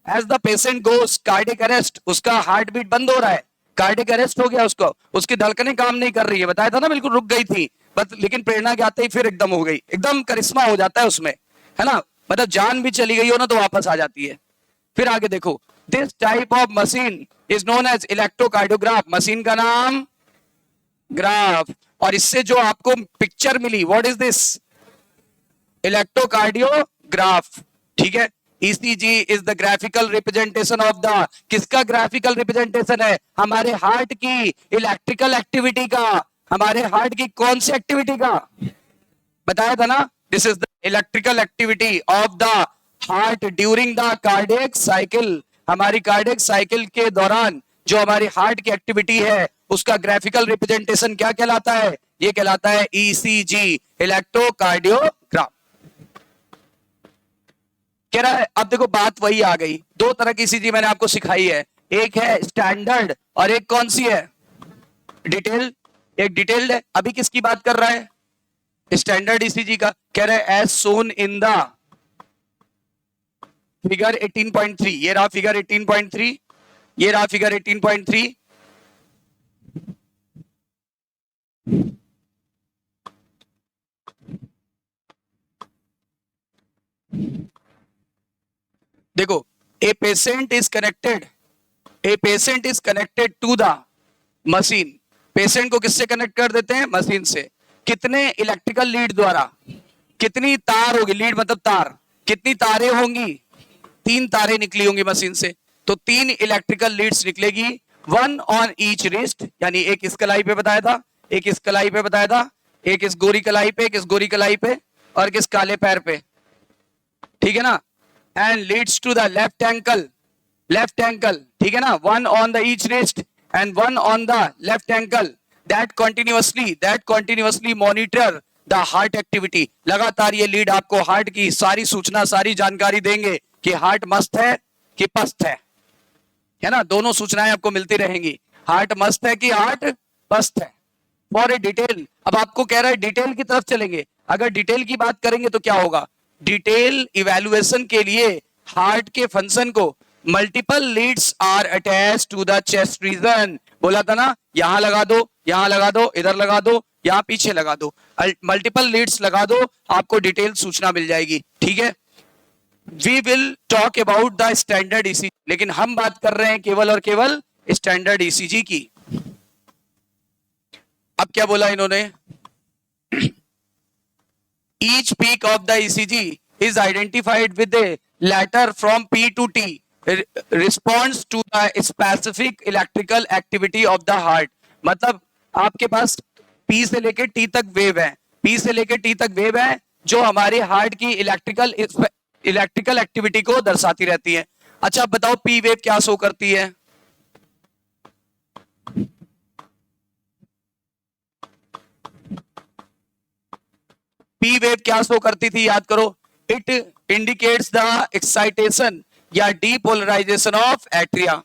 As the patient goes cardiac arrest, उसका हार्ट बीट बंद हो रहा है, कार्डियक अरेस्ट हो गया उसको, उसकी धड़कनें काम नहीं कर रही है, बताया था ना, बिल्कुल रुक गई थी बस, लेकिन प्रेरणा के आते ही फिर एकदम हो गई, एकदम करिश्मा हो जाता है उसमें, है ना। मतलब जान भी चली गई हो ना तो वापस आ जाती है। फिर आगे देखो, this type of machine is known as electrocardiograph. Machine का नाम ग्राफ। और इससे जो आपको पिक्चर मिली, व्हाट इज दिस, इलेक्ट्रोकार्डियोग्राफ, ठीक है। ECG is the graphical representation of the, किसका ग्राफिकल रिप्रेजेंटेशन है, हमारे हार्ट की इलेक्ट्रिकल एक्टिविटी का, हमारे हार्ट की कौन सी एक्टिविटी का, बताया था ना। This is the electrical activity of the heart during the cardiac cycle. हमारी कार्डियक साइकिल के दौरान जो हमारी हार्ट की एक्टिविटी है, उसका ग्राफिकल रिप्रेजेंटेशन क्या कहलाता है, ये कहलाता है ईसीजी, इलेक्ट्रोकार्डियोग्राफ। कह रहा है, अब देखो बात वही आ गई, दो तरह की ईसीजी मैंने आपको सिखाई है, एक है स्टैंडर्ड और एक कौन सी है, डिटेल। एक डिटेल्ड है, अभी किसकी बात कर रहा है, स्टैंडर्ड ईसीजी का। कह रहे हैं as shown in the figure 18.3, ये रहा फिगर 18.3, ये रहा फिगर 18.3। देखो, a patient is connected, a patient is connected to the machine. Patient को किससे कनेक्ट कर देते हैं, मशीन से। कितने इलेक्ट्रिकल लीड द्वारा, कितनी तार होगी, लीड मतलब तार, कितनी तारें होंगी, 3 तारें निकली होंगी मशीन से। तो 3 इलेक्ट्रिकल लीड्स निकलेगी, 1 ऑन ईच रिस्ट, यानी एक इस कलाई पे बताया था, एक इस कलाई पे बताया था, एक इस गोरी कलाई पे, एक इस गोरी कलाई पे, और किस काले पैर पे, ठीक है ना। And leads to the left ankle, left ankle, ठीक है ना, 1 on the each wrist and 1 on the left ankle, that continuously monitor the heart activity. लगातार ये लीड आपको हार्ट की सारी सूचना, सारी जानकारी देंगे कि हार्ट मस्त है कि पस्त है ना, दोनों सूचनाएं आपको मिलती रहेंगी, हार्ट मस्त है कि हार्ट पस्त है। फॉर ए डिटेल, अब आपको कह रहा है डिटेल की तरफ चलेंगे। अगर डिटेल की बात करेंगे तो क्या होगा, डिटेल इवैल्यूएशन के लिए हार्ट के फंक्शन को multiple leads are attach to the chest region. बोला था ना, यहां लगा दो, यहां लगा दो, इधर लगा दो, यहां पीछे लगा दो, मल्टीपल लीड्स लगा दो, आपको डिटेल सूचना मिल जाएगी, ठीक है। We will talk about the standard ECG, लेकिन हम बात कर रहे हैं केवल और केवल स्टैंडर्ड ईसीजी की। अब क्या बोला इन्होंने, each peak of the ECG is identified with a letter from P to T, responds to the specific electrical activity of the heart। मतलब आपके पास P से लेकर T तक वेव है, P से लेकर T तक वेव है, जो हमारे हार्ट की इलेक्ट्रिकल एक्टिविटी को दर्शाती रहती है। अच्छा बताओ P वेव क्या शो करती है, पी वेव क्या शो करती थी, याद करो। इट इंडिकेट्स द एक्साइटेशन या डीपोलराइजेशन ऑफ एट्रिया।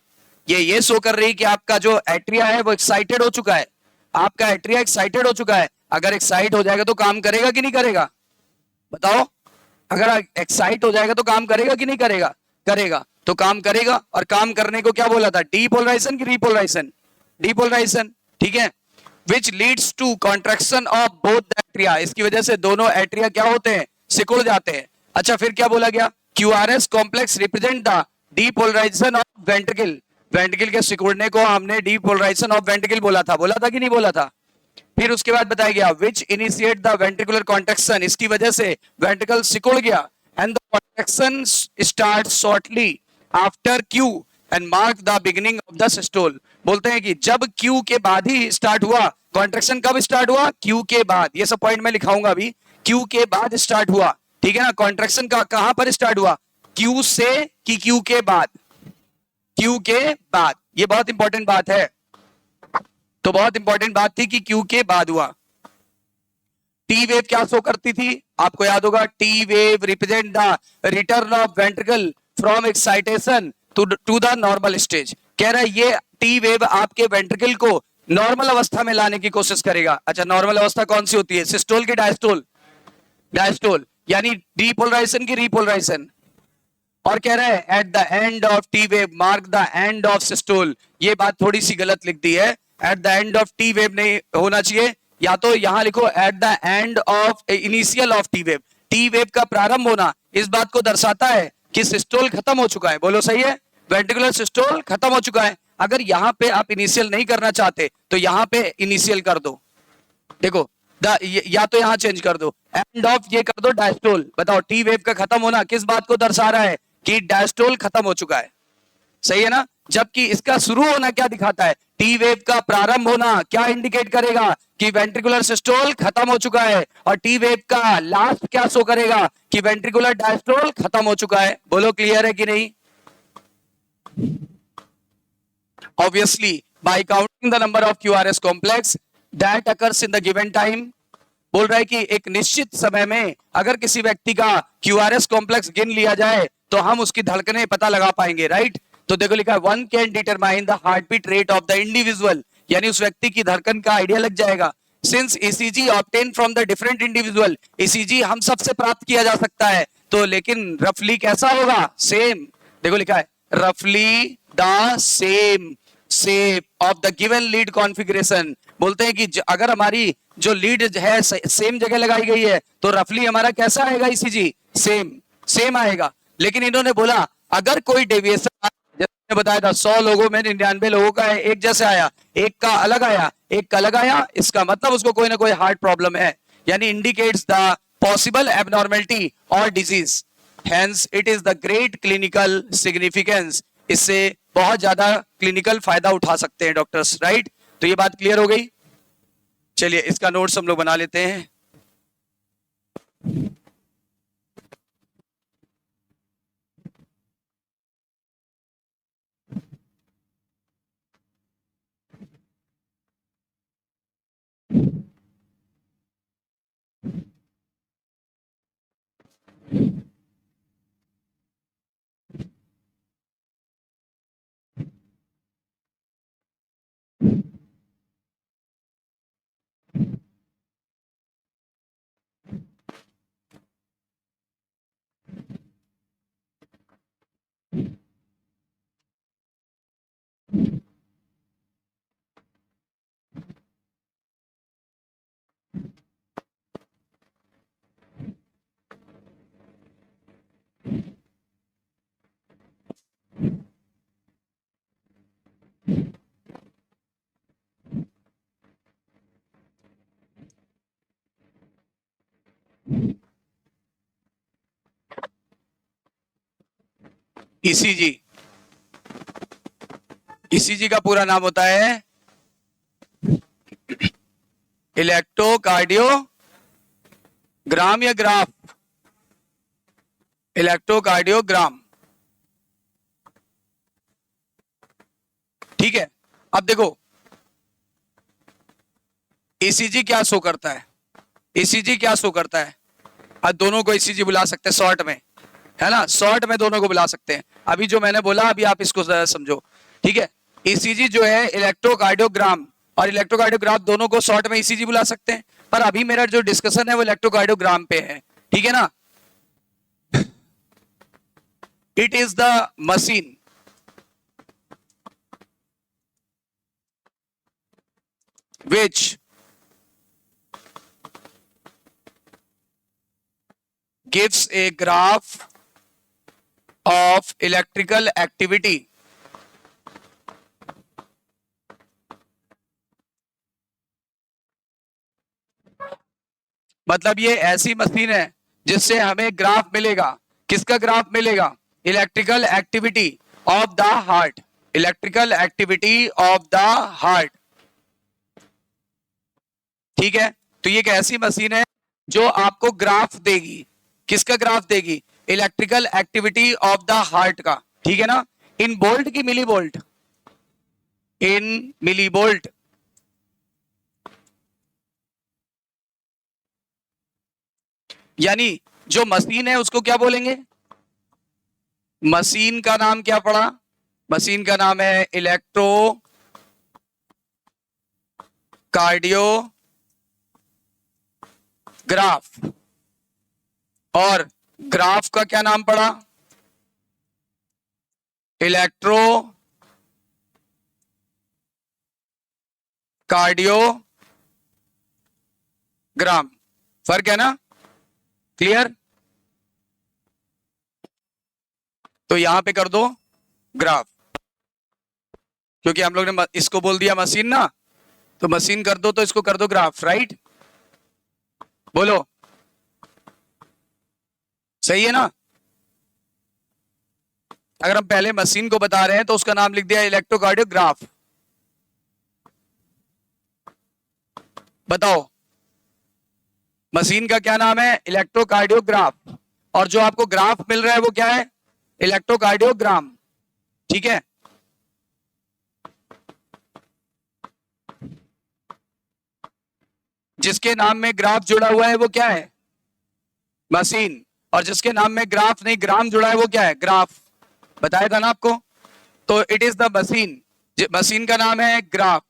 ये शो कर रही है कि आपका जो एट्रिया है वो एक्साइटेड हो चुका है, आपका एट्रिया एक्साइटेड हो चुका है। अगर एक्साइट हो जाएगा तो काम करेगा कि नहीं करेगा, बताओ। अगर एक्साइट हो जाएगा तो काम करेगा कि नहीं करेगा, करेगा। तो काम करेगा, और काम करने को क्या बोला था, डीपोलराइजेशन की रीपोलराइजेशन, डीपोलराइजेशन, ठीक है। Which leads to contraction of both the atria, इसकी वजह से दोनों एट्रिया क्या होते हैं, सिकुड़ जाते हैं। अच्छा फिर क्या बोला गया, QRS complex represent the depolarisation of ventricle. Ventricle के सिकुड़ने को हमने डीपोलराइजेशन ऑफ वेंट्रिकल बोला था कि नहीं बोला था। फिर उसके बाद बताया गया विच इनिशिएट द वेंट्रिकुलर कॉन्ट्रैक्शन, इसकी वजह से वेंट्रिकल सिकुड़ गया, and the contraction start shortly after Q and mark the beginning of the systole. बोलते हैं कि जब Q के बाद ही स्टार्ट हुआ, कॉन्ट्रैक्शन कब स्टार्ट हुआ, Q के बाद। ये सब पॉइंट मैं लिखाऊंगा अभी, Q के बाद स्टार्ट हुआ, ठीक है ना। कॉन्ट्रैक्शन का कहां पर स्टार्ट हुआ, Q से कि Q के बाद, Q के बाद, ये बहुत इंपॉर्टेंट बात है। तो बहुत इंपॉर्टेंट बात थी कि क्यू के बाद हुआ। टी वेव क्या शो करती थी, आपको याद होगा, T wave represent the return of ventricle from excitation to the normal stage. कह रहा है ये टी वेव आपके वेंट्रिकल को नॉर्मल अवस्था में लाने की कोशिश करेगा। अच्छा, नॉर्मल अवस्था कौन सी होती है, सिस्टोल की डायस्टोल? डायस्टोल, यानी डीपोलराइजेशन की रीपोलराइजेशन। और कह रहा है at the end of T wave mark the end of systole. ये बात थोड़ी सी गलत लिख दी है, at the end of T wave नहीं होना चाहिए, या तो यहां लिखो at the end of initial of T wave. T wave का प्रारंभ होना इस बात को दर्शाता है कि सिस्टोल खत्म हो चुका है। बोलो सही है, वेंट्रिकुलर सिस्टोल खत्म हो चुका है। अगर यहां पे आप इनिशियल नहीं करना चाहते तो यहां पे इनिशियल कर दो। देखो या तो यहां चेंज कर दो, एंड ऑफ ये कर दो डायस्टोल। बताओ टी वेव का खत्म होना किस बात को दर्शा रहा है कि डायस्टोल खत्म हो चुका है। सही है ना? जबकि इसका शुरू होना क्या दिखाता है, टी वेव का प्रारंभ होना क्या इंडिकेट करेगा कि वेंट्रिकुलर सिस्टोल खत्म हो चुका है, और टी वेव का लास्ट क्या शो करेगा कि वेंट्रिकुलर डायस्टोल खत्म हो चुका है। बोलो क्लियर है कि नहीं? Obviously, by counting the number of QRS complex that occurs in the given time, बोल रहा है कि एक निश्चित समय में अगर किसी व्यक्ति का QRS कॉम्प्लेक्स गिन लिया जाए तो हम उसकी धड़कनें पता लगा पाएंगे, राइट? तो देखो लिखा है one can determine the heart beat rate of the individual, यानी उस व्यक्ति की धड़कन का आइडिया लग जाएगा। Since ECG obtain from the different individual, ECG हम सबसे प्राप्त किया जा सकता है, तो लेकिन रफली कैसा होगा, सेम। देखो लिखा है रफली the same shape of the given lead configuration. बोलते हैं कि अगर हमारी जो लीड है सेम जगह लगाई गई है तो रफली हमारा कैसा आएगा ECG, सेम आएगा। लेकिन इन्होंने बोला अगर कोई डेविएशन, जैसे बताया था 100 लोगों में 99 लोगों का है एक जैसे आया, एक का अलग आया, एक का अलग आया, इसका मतलब उसको कोई ना कोई हार्ट प्रॉब्लम है, यानी इंडिकेट्स द पॉसिबल एबनॉर्मेलिटी और disease. Hence it is the great clinical significance. इससे बहुत ज्यादा क्लिनिकल फायदा उठा सकते हैं डॉक्टर्स, राइट? तो ये बात क्लियर हो गई। चलिए इसका नोट्स हम लोग बना लेते हैं। ECG, ECG का पूरा नाम होता है इलेक्ट्रोकार्डियोग्राम या ग्राफ, इलेक्ट्रोकार्डियोग्राम। ठीक है, अब देखो ECG क्या शो करता है, ECG क्या शो करता है। अब दोनों को ECG बुला सकते हैं शॉर्ट में, है ना, शॉर्ट में दोनों को बुला सकते हैं। अभी जो मैंने बोला अभी आप इसको समझो, ठीक है। ECG जो है इलेक्ट्रोकार्डियोग्राम और इलेक्ट्रोकार्डियोग्राफ दोनों को शॉर्ट में ECG बुला सकते हैं, पर अभी मेरा जो डिस्कशन है वो इलेक्ट्रोकार्डियोग्राम पे है, ठीक है ना। It is the machine which gives a graph of electrical activity मतलब ये ऐसी मशीन है जिससे हमें ग्राफ मिलेगा। किसका ग्राफ मिलेगा? Electrical activity of the heart, electrical activity of the heart, ठीक है। तो ये एक ऐसी मशीन है जो आपको ग्राफ देगी। किसका ग्राफ देगी? Electrical activity of the heart का, ठीक है ना। इन वोल्ट की मिली वोल्ट, इन मिलीवोल्ट। यानी जो मशीन है उसको क्या बोलेंगे? मशीन का नाम क्या पड़ा? मशीन का नाम है इलेक्ट्रो कार्डियोग्राफ। और ग्राफ का क्या नाम पड़ा? Electro cardiogram. फर्क है ना? क्लियर? तो यहां पे कर दो ग्राफ, क्योंकि हम लोग ने इसको बोल दिया मशीन ना, तो मशीन कर दो, तो इसको कर दो ग्राफ। राइट? बोलो, सही है ना? अगर हम पहले मशीन को बता रहे हैं तो उसका नाम लिख दिया इलेक्ट्रोकार्डियोग्राफ। बताओ, मशीन का क्या नाम है? इलेक्ट्रोकार्डियोग्राफ। और जो आपको ग्राफ मिल रहा है वो क्या है? इलेक्ट्रोकार्डियोग्राम। ठीक है? जिसके नाम में ग्राफ जुड़ा हुआ है वो क्या है? मशीन। और जिसके नाम में ग्राफ नहीं, ग्राम जुड़ा है, वो क्या है? ग्राफ। बताया था ना आपको? तो it is the machine. Machine का नाम है ग्राफ,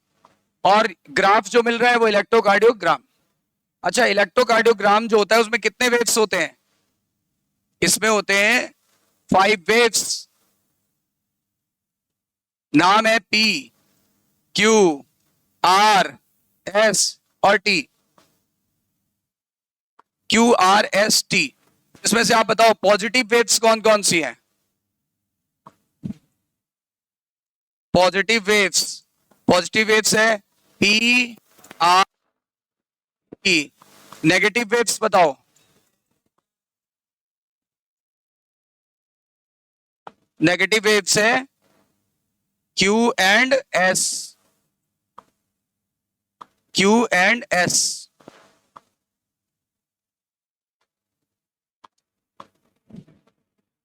और ग्राफ जो मिल रहा है वो इलेक्ट्रोकार्डियोग्राम। अच्छा, इलेक्ट्रोकार्डियोग्राम जो होता है उसमें कितने वेव्स होते हैं? इसमें होते हैं 5 वेव्स। नाम है पी, क्यू, आर, एस और T. Q, R, S, T. इसमें से आप बताओ पॉजिटिव वेव्स कौन कौन सी हैं? पॉजिटिव वेव्स है P, R, T. Negative waves बताओ। नेगेटिव वेव्स है Q and S. Q and S.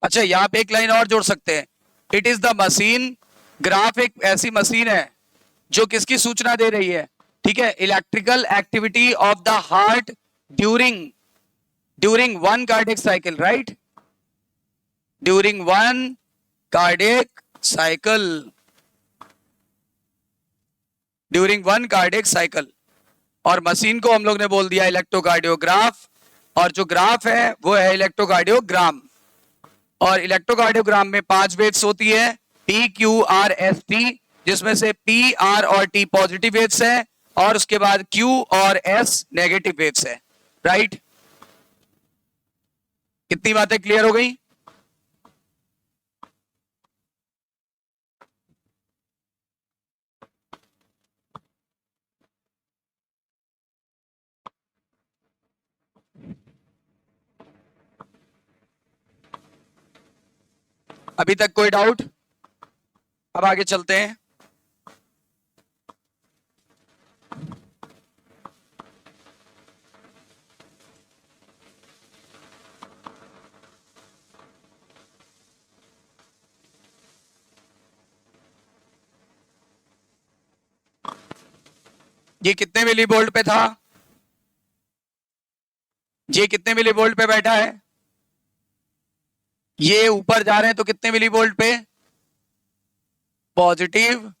अच्छा, यहां पे एक लाइन और जोड़ सकते हैं। It is the machine. Graph एक ऐसी मशीन है जो किसकी सूचना दे रही है? ठीक है, electrical activity of the heart during one cardiac cycle. Right? During one cardiac cycle. During one cardiac cycle. और मशीन को हम लोग ने बोल दिया इलेक्ट्रोकार्डियोग्राफ, और जो ग्राफ है वो है इलेक्ट्रोकार्डियोग्राम। और इलेक्ट्रोकार्डियोग्राम में 5 वेव्स होती है, P, Q, R, S, T, जिसमें से पी, आर और टी पॉजिटिव वेव्स है, और उसके बाद क्यू और एस नेगेटिव वेव्स है। राइट? कितनी बातें क्लियर हो गई? अभी तक कोई डाउट? अब आगे चलते हैं। ये कितने मिली वोल्ट पे था? ये कितने मिली वोल्ट पे बैठा है? ये ऊपर जा रहे हैं तो कितने मिली वोल्ट पे? Positive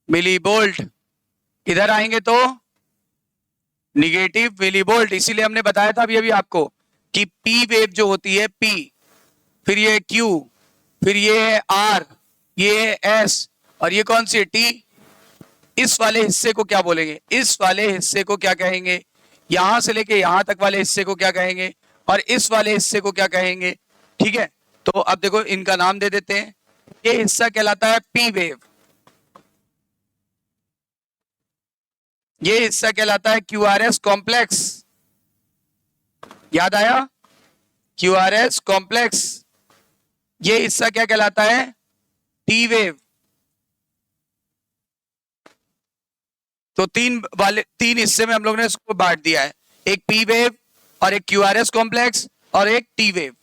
millivolt. इधर आएंगे तो निगेटिव मिली वोल्ट। इसीलिए हमने बताया था अभी अभी आपको कि पी वेव जो होती है पी, फिर ये क्यू, फिर ये है आर, ये है एस, और ये कौन सी है? टी। इस वाले हिस्से को क्या बोलेंगे? इस वाले हिस्से को क्या कहेंगे? यहां से लेके यहां तक वाले हिस्से को क्या कहेंगे? और इस वाले हिस्से को क्या कहेंगे? ठीक है, तो अब देखो इनका नाम दे देते हैं। ये हिस्सा कहलाता है पी वेव, ये हिस्सा कहलाता है क्यू आर एस कॉम्प्लेक्स। याद आया? Q R S complex. ये हिस्सा क्या कहलाता है? T wave. तो तीन हिस्से में हम लोग ने इसको बांट दिया है, एक पी वेव और एक क्यू आर एस कॉम्प्लेक्स और एक टी वेव।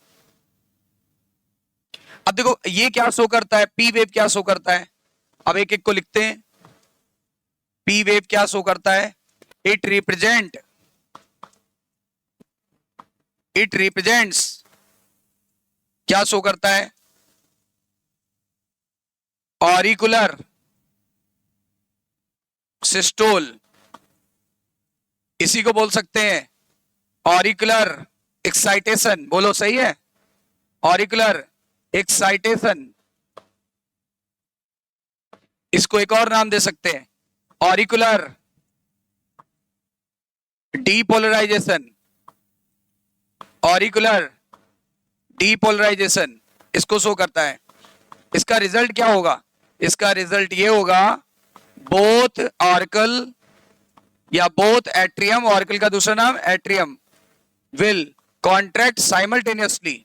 अब देखो ये क्या शो करता है? पी वेव क्या शो करता है? अब एक एक को लिखते हैं। पी वेव क्या शो करता है? इट रिप्रेजेंट्स क्या शो करता है? ऑरिकुलर सिस्टोल, इसी को बोल सकते हैं ऑरिकुलर एक्साइटेशन। बोलो सही है, ऑरिकुलर एक्साइटेशन। इसको एक और नाम दे सकते हैं, ऑरिकुलर डीपोलराइजेशन। ऑरिकुलर डीपोलराइजेशन इसको शो करता है। इसका रिजल्ट क्या होगा? इसका रिजल्ट ये होगा, बोथ ऑर्कल या बोथ एट्रियम, ऑर्कल का दूसरा नाम एट्रियम, विल कॉन्ट्रैक्ट साइमल्टेनियसली।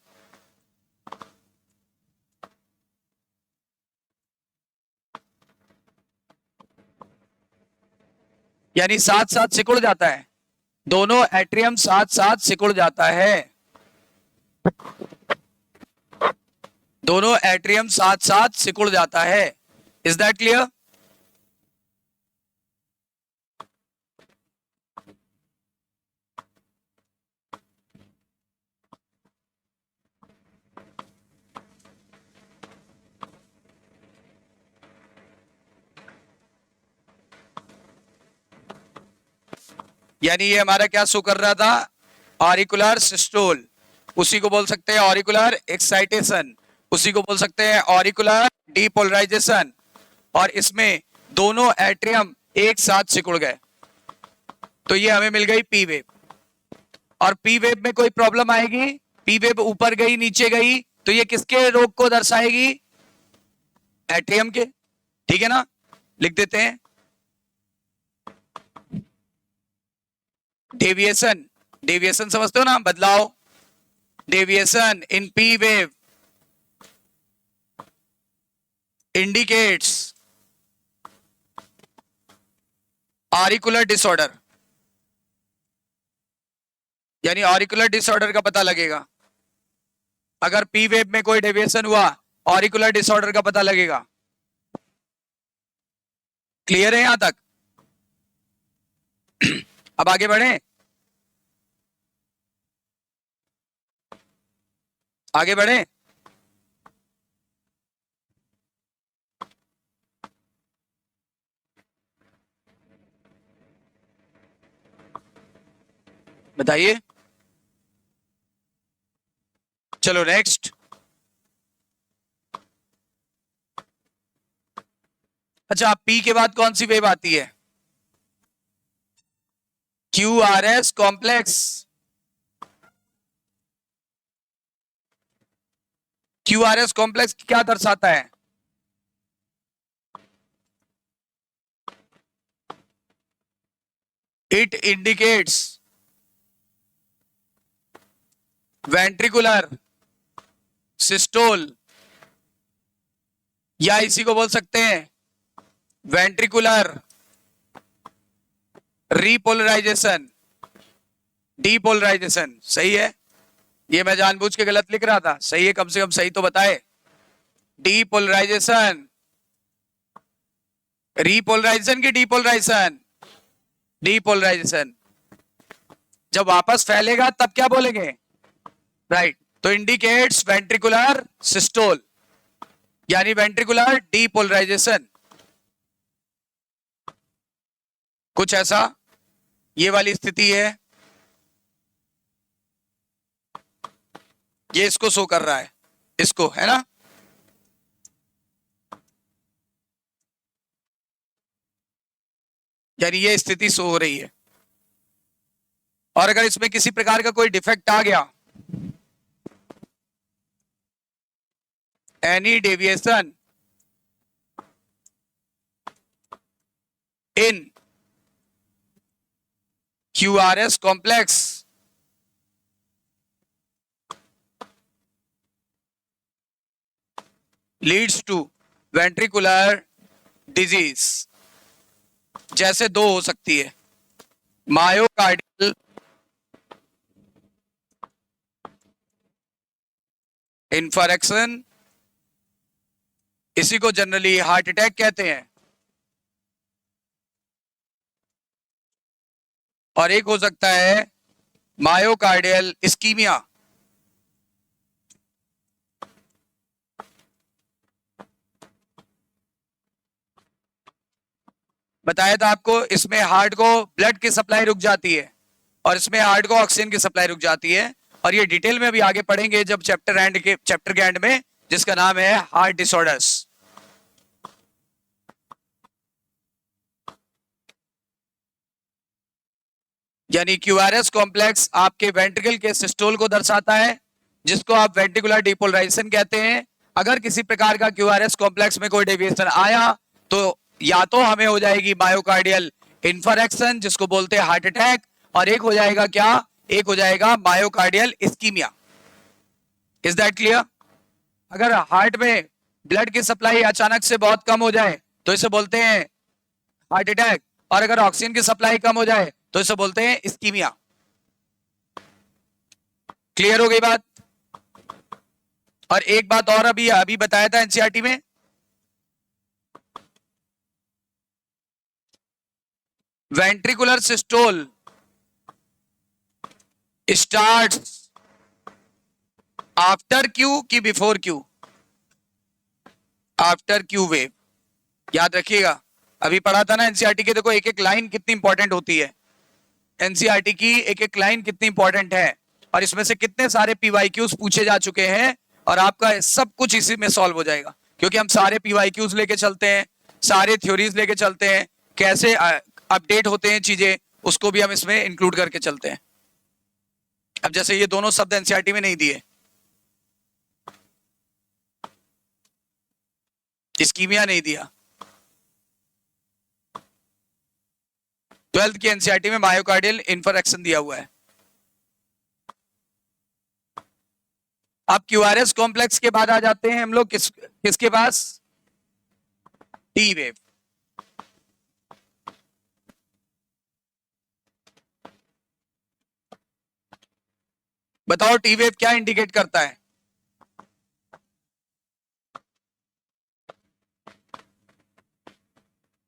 यानी साथ साथ सिकुड़ जाता है, दोनों एट्रियम साथ साथ सिकुड़ जाता है, दोनों एट्रियम साथ साथ सिकुड़ जाता है। Is that clear? यानी ये हमारा क्या शो कर रहा था? ऑरिकुलर सिस्टोल, उसी को बोल सकते हैं ऑरिकुलर एक्साइटेशन, उसी को बोल सकते हैं ऑरिकुलर डीपोलराइजेशन। और इसमें दोनों एट्रियम एक साथ सिकुड़ गए, तो ये हमें मिल गई पी वेव। और पी वेव में कोई प्रॉब्लम आएगी? पी वेव ऊपर गई नीचे गई तो ये किसके रोग को दर्शाएगी? एट्रियम के। ठीक है ना, लिख देते हैं डेविएशन। डेविएशन समझते हो ना, बदलाव। Deviation in P wave indicates auricular disorder. यानी ऑरिकुलर डिसऑर्डर का पता लगेगा। अगर पी वेव में कोई डेविएशन हुआ, ऑरिकुलर डिसऑर्डर का पता लगेगा। क्लियर है यहां तक? अब आगे बढ़े, आगे बढ़े। बताइए, चलो नेक्स्ट। अच्छा, पी के बाद कौन सी वेव आती है? Q R S complex. Q R S complex क्या दर्शाता है? इट इंडिकेट्स वेंट्रिकुलर सिस्टोल, या इसी को बोल सकते हैं वेंट्रिकुलर रीपोलराइजेशन, डीपोलराइजेशन। सही है, ये मैं जानबूझ के गलत लिख रहा था, सही है, कम से कम सही तो बताए। डीपोलराइजेशन, रीपोलराइजेशन की डीपोलराइजेशन? डीपोलराइजेशन। जब वापस फैलेगा तब क्या बोलेंगे? राइट, तो इंडिकेट्स वेंट्रिकुलर सिस्टोल, यानी वेंट्रिकुलर डीपोलराइजेशन। कुछ ऐसा ये वाली स्थिति है, ये इसको शो कर रहा है, इसको, है ना? यानी ये स्थिति शो हो रही है। और अगर इसमें किसी प्रकार का कोई डिफेक्ट आ गया, any deviation in QRS complex leads to ventricular disease। जैसे दो हो सकती है, मायोकार्डियल इंफारेक्शन इसी को जनरली हार्ट अटैक कहते हैं। और एक हो सकता है मायोकार्डियल इस्कीमिया। बताया था आपको, इसमें हार्ट को ब्लड की सप्लाई रुक जाती है और इसमें हार्ट को ऑक्सीजन की सप्लाई रुक जाती है। और ये डिटेल में भी आगे पढ़ेंगे जब चैप्टर के एंड में, जिसका नाम है हार्ट डिसऑर्डर्स। यानी क्यूआरएस कॉम्प्लेक्स आपके वेंट्रिकल के सिस्टोल को दर्शाता है, जिसको आप वेंट्रिकुलर डिपोलराइजेशन कहते हैं। अगर किसी प्रकार का क्यूआरएस कॉम्प्लेक्स में कोई डेविएशन आया तो या तो हमें हो जाएगी मायोकार्डियल इन्फारेक्शन, जिसको बोलते हैं हार्ट अटैक, और एक हो जाएगा क्या, एक हो जाएगा myocardial ischaemia. Is that clear? अगर हार्ट में ब्लड की सप्लाई अचानक से बहुत कम हो जाए तो इसे बोलते हैं हार्ट अटैक, और अगर ऑक्सीजन की सप्लाई कम हो जाए तो इसे बोलते हैं इस्कीमिया। क्लियर हो गई बात? और एक बात और अभी अभी बताया था एनसीईआरटी में, ventricular systole starts after Q की before Q? After Q wave. याद रखिएगा, अभी पढ़ा था ना एनसीईआरटी के, देखो एक एक लाइन कितनी इंपॉर्टेंट होती है। एनसीईआरटी की एक एक लाइन कितनी इंपॉर्टेंट है, और इसमें से कितने सारे पीवाईक्यूज पूछे जा चुके हैं, और आपका सब कुछ इसी में सॉल्व हो जाएगा, क्योंकि हम सारे पीवाईक्यूज लेके चलते हैं, सारे थ्योरीज लेके चलते हैं, कैसे अपडेट होते हैं चीजें, उसको भी हम इसमें इंक्लूड करके चलते हैं। अब जैसे ये दोनों शब्द एनसीईआरटी में नहीं दिए, इस्कीमिया नहीं दिया, 12th की एनसीईआरटी में मायोकार्डियल इन्फारेक्शन दिया हुआ है। अब क्यूआरएस कॉम्प्लेक्स के बाद आ जाते हैं हम लोग किसके पास? T wave. बताओ टी वेव क्या इंडिकेट करता है?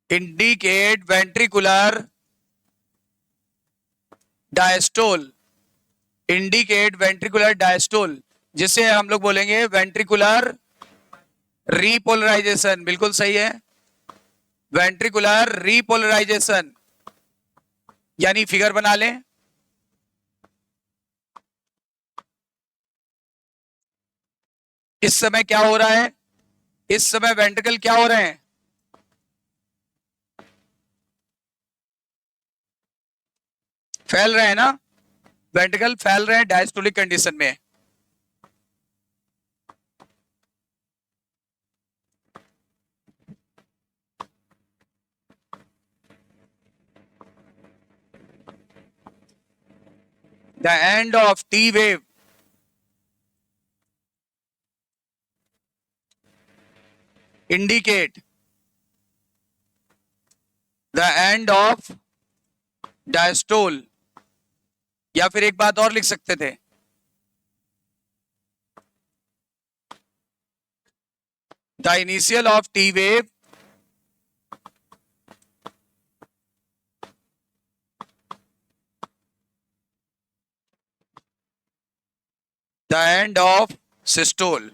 Indicate ventricular diastole, indicate ventricular diastole, जिसे हम लोग बोलेंगे वेंट्रिकुलर रीपोलराइजेशन। बिल्कुल सही है, वेंट्रिकुलर रीपोलराइजेशन। यानी फिगर बना लें, इस समय क्या हो रहा है, इस समय वेंट्रिकल क्या हो रहे हैं, फैल रहे हैं ना, वेंट्रिकल फैल रहे हैं, डायस्टोलिक कंडीशन में। The end of T wave indicate the end of diastole, या फिर एक बात और लिख सकते थे, the initial of T wave the end of systole।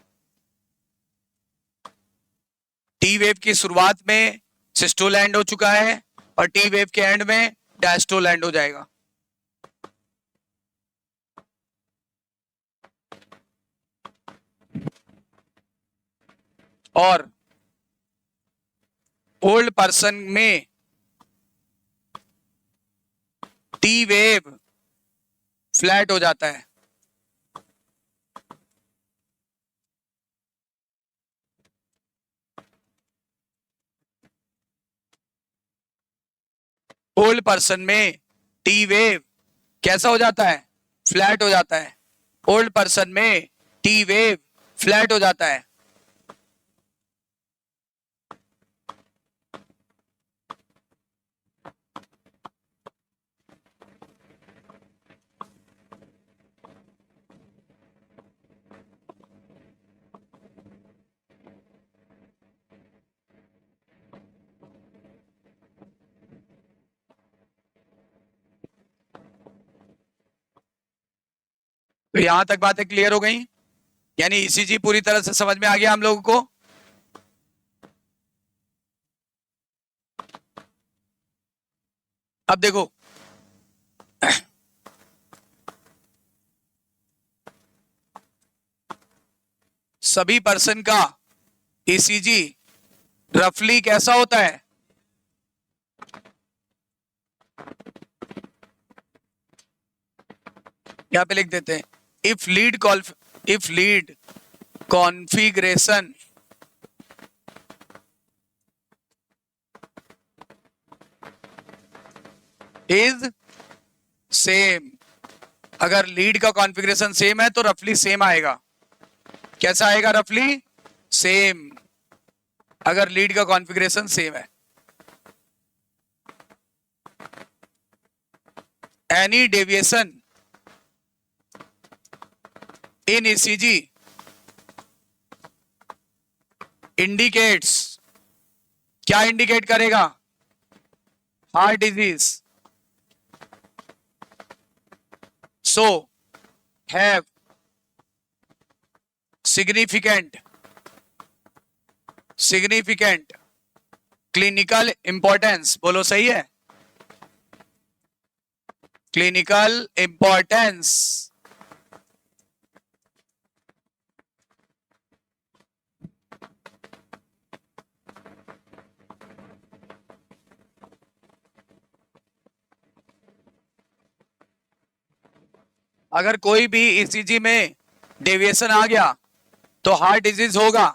T wave की शुरुआत में सिस्टोल एंड हो चुका है, और टी वेव के एंड में डायस्टोल एंड हो जाएगा। और ओल्ड पर्सन में टी वेव फ्लैट हो जाता है। ओल्ड पर्सन में टी वेव कैसा हो जाता है, फ्लैट हो जाता है। ओल्ड पर्सन में टी वेव फ्लैट हो जाता है। तो यहां तक बातें क्लियर हो गई, यानी ईसीजी पूरी तरह से समझ में आ गया हम लोगों को। अब देखो, सभी पर्सन का ईसीजी रफली कैसा होता है? यहां पे लिख देते हैं, if lead configuration is same, अगर लीड का कॉन्फ़िगरेशन सेम है तो रफली सेम आएगा। कैसा आएगा? रफली सेम, अगर लीड का कॉन्फ़िगरेशन सेम है। एनी डेविएशन इन ईसीजी इंडिकेट्स, क्या इंडिकेट करेगा? Heart disease. So have significant clinical importance. बोलो सही है? Clinical importance. अगर कोई भी ईसीजी में डेविएशन आ गया तो हार्ट डिजीज होगा,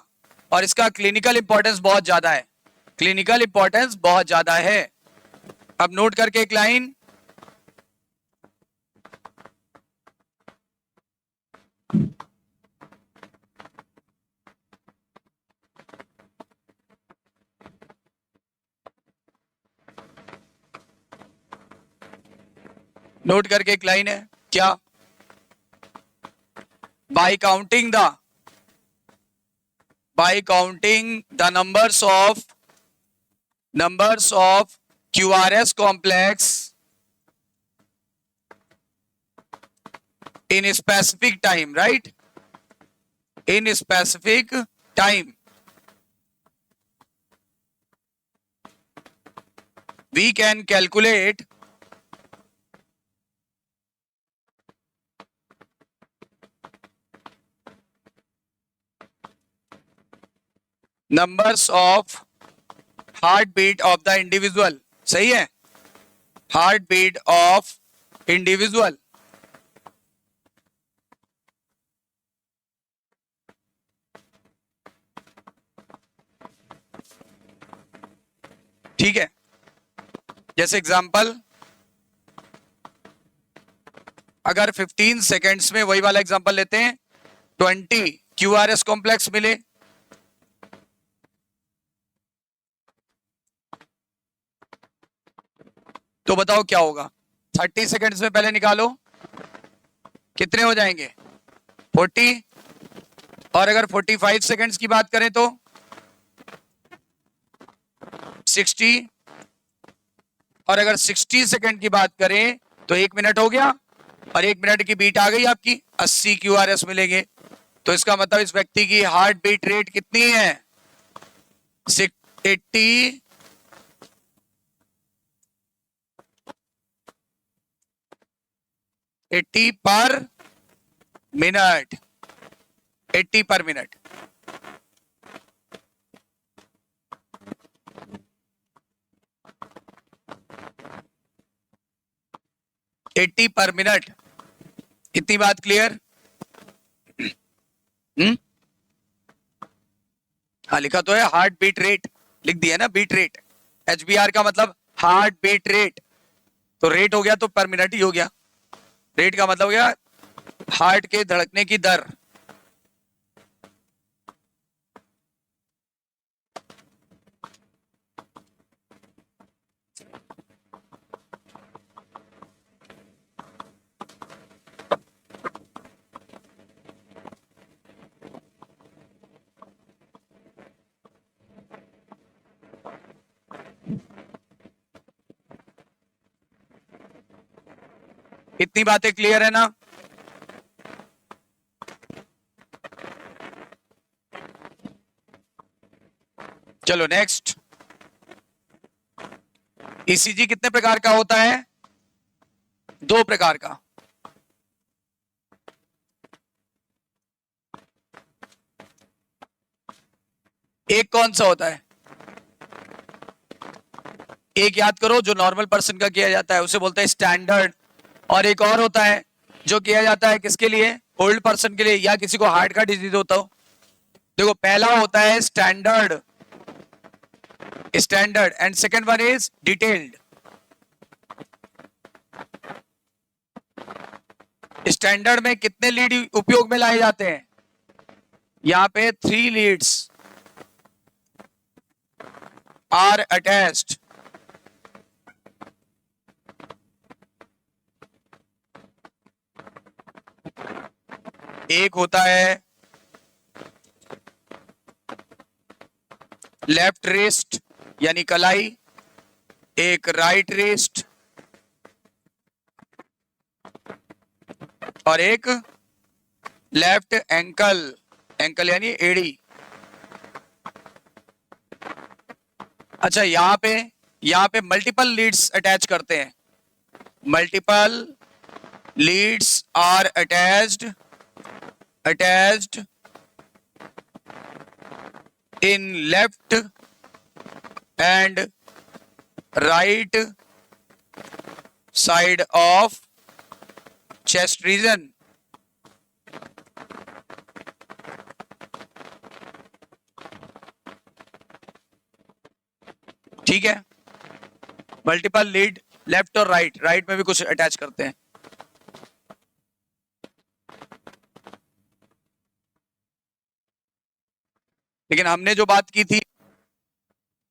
और इसका क्लिनिकल इंपॉर्टेंस बहुत ज्यादा है। क्लिनिकल इंपॉर्टेंस बहुत ज्यादा है। अब नोट करके एक लाइन, नोट करके एक लाइन है क्या? by counting the numbers of QRS complex in a specific time, right? In a specific time, we can calculate numbers of heartbeat of the individual. सही है? Heartbeat of individual. ठीक है, जैसे एग्जांपल, अगर 15 सेकेंड्स में, वही वाला एग्जांपल लेते हैं, 20 QRS कॉम्प्लेक्स मिले, तो बताओ क्या होगा? 30 सेकेंड्स में पहले निकालो, कितने हो जाएंगे? 40। और अगर 45 सेकेंड्स की बात करें तो 60। और अगर 60 सेकेंड की बात करें तो 1 मिनट हो गया, और 1 मिनट की बीट आ गई आपकी, 80 QRS मिलेंगे। तो इसका मतलब इस व्यक्ति की हार्ट बीट रेट कितनी है? 80 पर मिनट, 80 पर मिनट। एट्टी पर मिनट। इतनी बात क्लियर? हाँ, लिखा तो है हार्ट बीट रेट, लिख दिया ना, बीट रेट। HBR का मतलब हार्ट बीट रेट, तो रेट हो गया तो पर मिनट ही हो गया। रेट का मतलब हो गया हार्ट के धड़कने की दर। इतनी बातें क्लियर है ना? चलो नेक्स्ट, ईसीजी कितने प्रकार का होता है? 2 प्रकार का। एक कौन सा होता है? एक याद करो, जो नॉर्मल पर्सन का किया जाता है उसे बोलते हैं स्टैंडर्ड, और एक और होता है जो किया जाता है किसके लिए? ओल्ड पर्सन के लिए, या किसी को हार्ट का डिजीज होता हो। देखो, पहला होता है standard, standard, and second one is detailed. Standard में कितने लीड उपयोग में लाए जाते हैं? यहां पे 3 लीड्स आर अटैच्ड। एक होता है लेफ्ट रिस्ट यानी कलाई, एक राइट रिस्ट, और एक लेफ्ट एंकल, एंकल यानी एड़ी। अच्छा, यहां पे मल्टीपल लीड्स अटैच करते हैं। Multiple leads are attached in left and right side of chest region. ठीक है, मल्टीपल लीड लेफ्ट और राइट में भी कुछ अटैच करते हैं। लेकिन हमने जो बात की थी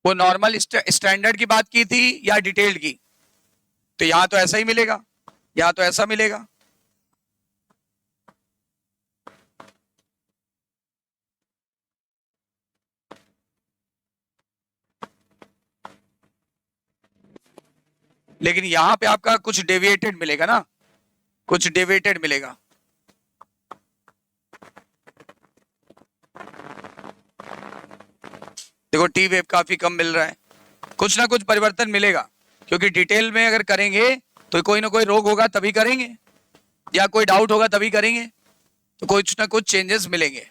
वो नॉर्मल स्टैंडर्ड की बात की थी या डिटेल्ड की? तो यहां तो ऐसा ही मिलेगा, यहां तो ऐसा मिलेगा। लेकिन यहां पे आपका कुछ डेविएटेड मिलेगा ना, कुछ डेविएटेड मिलेगा। देखो, टी वेव काफी कम मिल रहा है, कुछ ना कुछ परिवर्तन मिलेगा, क्योंकि डिटेल में अगर करेंगे तो कोई ना कोई रोग होगा तभी करेंगे, या कोई डाउट होगा तभी करेंगे, तो कुछ ना कुछ चेंजेस मिलेंगे।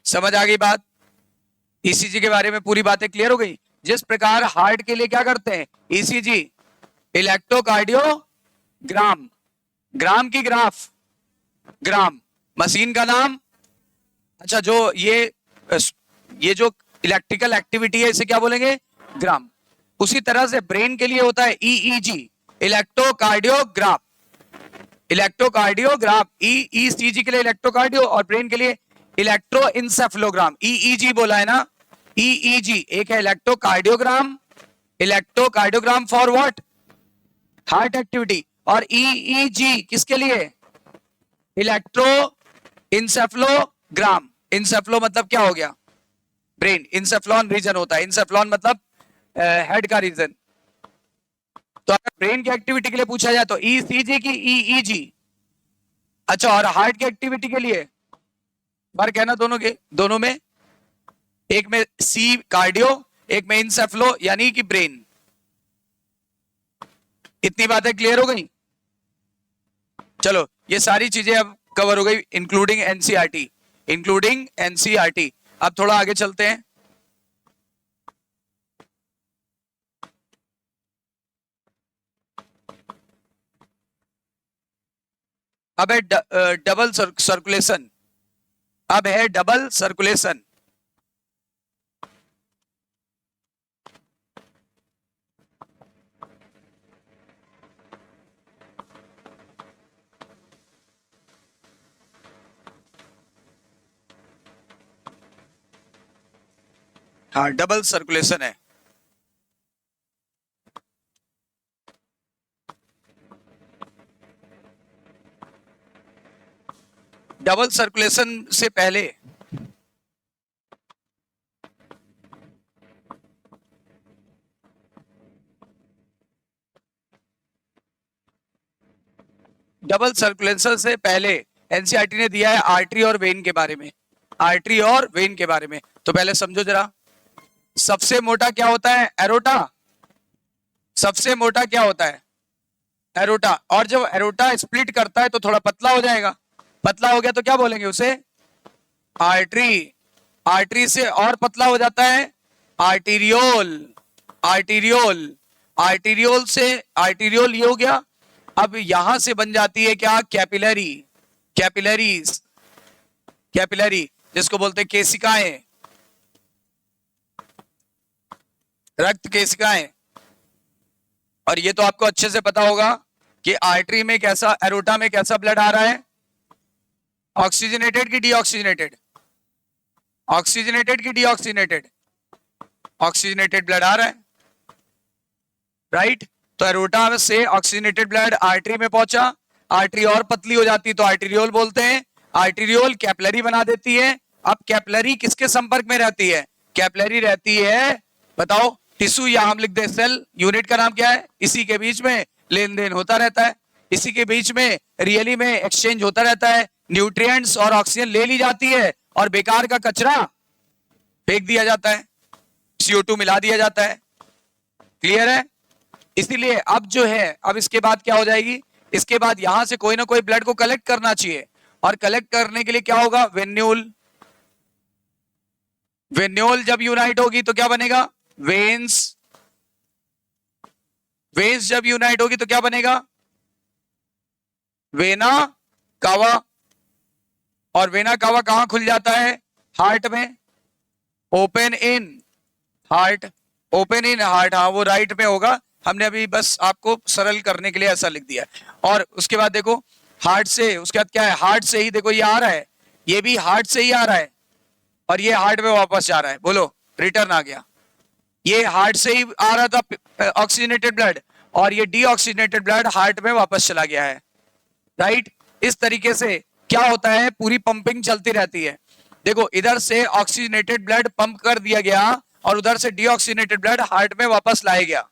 समझ आ गई बात? ईसीजी के बारे में पूरी बातें क्लियर हो गई। जिस प्रकार हार्ट के लिए क्या करते हैं? ईसीजी, इलेक्ट्रोकार्डियोग्राम, ग्राम की ग्राफ, ग्राम, मशीन का नाम। अच्छा, जो ये जो इलेक्ट्रिकल एक्टिविटी है इसे क्या बोलेंगे? ग्राम। उसी तरह से ब्रेन के लिए होता है ईईजी, इलेक्ट्रोकार्डियोग्राफ, इलेक्ट्रोकार्डियोग्राफ, ईईसीजी के लिए इलेक्ट्रोकार्डियो, और ब्रेन के लिए इलेक्ट्रोइंसेफलोग्राम। ईईजी बोला है ना, ईईजी एक है electrocardiogram, electrocardiogram for what? Heart activity. और ईईजी किसके लिए? इलेक्ट्रो इंसेफ्लोग्राम। इंसेफ्लो मतलब क्या हो गया? ब्रेन। इंसेफ्लॉन रीजन होता है, इंसेफ्लॉन मतलब हेड का रीजन। तो अगर ब्रेन की एक्टिविटी के लिए पूछा जाए तो ईसीजी की ईईजी। अच्छा, और हार्ट की एक्टिविटी के लिए फर्क है ना दोनों में, एक में सी कार्डियो, एक में इंसेफ्लो यानी कि ब्रेन। इतनी बातें क्लियर हो गई? चलो, ये सारी चीजें अब कवर हो गई, इंक्लूडिंग एनसीईआरटी, इंक्लूडिंग एनसीईआरटी। अब थोड़ा आगे चलते हैं। अब है डबल सर्कुलेशन, अब है डबल सर्कुलेशन। हाँ, डबल सर्कुलेशन है। डबल सर्कुलेशन से पहले डबल सर्कुलेशन से पहले एनसीईआरटी ने दिया है आर्टरी और वेन के बारे में, आर्टरी और वेन के बारे में। तो पहले समझो जरा, सबसे मोटा क्या होता है? एरोटा। सबसे मोटा क्या होता है? एरोटा। और जब एरोटा स्प्लिट करता है तो थोड़ा पतला हो जाएगा, पतला हो गया तो क्या बोलेंगे उसे? आर्टरी। आर्टरी से और पतला हो जाता है आर्टीरियोल। आर्टीरियोल, आर्टीरियोल से आर्टीरियोल ये हो गया। अब यहां से बन जाती है क्या? कैपिलरी। कैपिलरीज, कैपिलरी जिसको बोलते हैं केशिकाएं, रक्त केशिकाएं। और ये तो आपको अच्छे से पता होगा कि आर्टरी में कैसा, एरोटा में कैसा ब्लड आ रहा है? ऑक्सीजनेटेड की डीऑक्सीजनेटेड? ऑक्सीजनेटेड की डीऑक्सीजनेटेड? ऑक्सीजनेटेड ब्लड आ रहा है, राइट। तो एरोटा से ऑक्सीजनेटेड ब्लड आर्टरी में पहुंचा, आर्टरी और पतली हो जाती तो आर्टीरियोल बोलते हैं, आर्टीरियोल कैपिलरी बना देती है। अब कैपिलरी किसके संपर्क में रहती है? कैपिलरी रहती है, बताओ, टिश्यू या हम लिख दे सेल, यूनिट का नाम क्या है? इसी के बीच में लेन देन होता रहता है, इसी के बीच में रियली में एक्सचेंज होता रहता है, न्यूट्रिएंट्स और ऑक्सीजन ले ली जाती है और बेकार का कचरा फेंक दिया जाता है, CO2 मिला दिया जाता है। क्लियर है? इसीलिए अब जो है, अब इसके बाद क्या हो जाएगी? इसके बाद यहां से कोई ना कोई ब्लड को कलेक्ट करना चाहिए, और कलेक्ट करने के लिए क्या होगा? वेन्यूल। वेन्यूल जब यूनाइट होगी तो क्या बनेगा? वेन्स। वेन्स जब यूनाइट होगी तो क्या बनेगा? Vena cava. और वेना कावा कहां खुल जाता है? हार्ट में। Open in heart, open in heart, हाँ वो राइट में होगा, हमने अभी बस आपको सरल करने के लिए ऐसा लिख दिया। और उसके बाद देखो हार्ट से, उसके बाद क्या है? हार्ट से ही देखो ये आ रहा है, ये भी हार्ट से ही आ रहा है, और ये हार्ट में वापस जा रहा है, बोलो रिटर्न आ गया। ये हार्ट से ही आ रहा था ऑक्सीजनेटेड ब्लड, और ये डीऑक्सीजनेटेड ब्लड हार्ट में वापस चला गया है, राइट। इस तरीके से क्या होता है? पूरी पंपिंग चलती रहती है। देखो इधर से ऑक्सीजनेटेड ब्लड पंप कर दिया गया और उधर से डीऑक्सीजनेटेड ब्लड हार्ट में वापस लाया गया।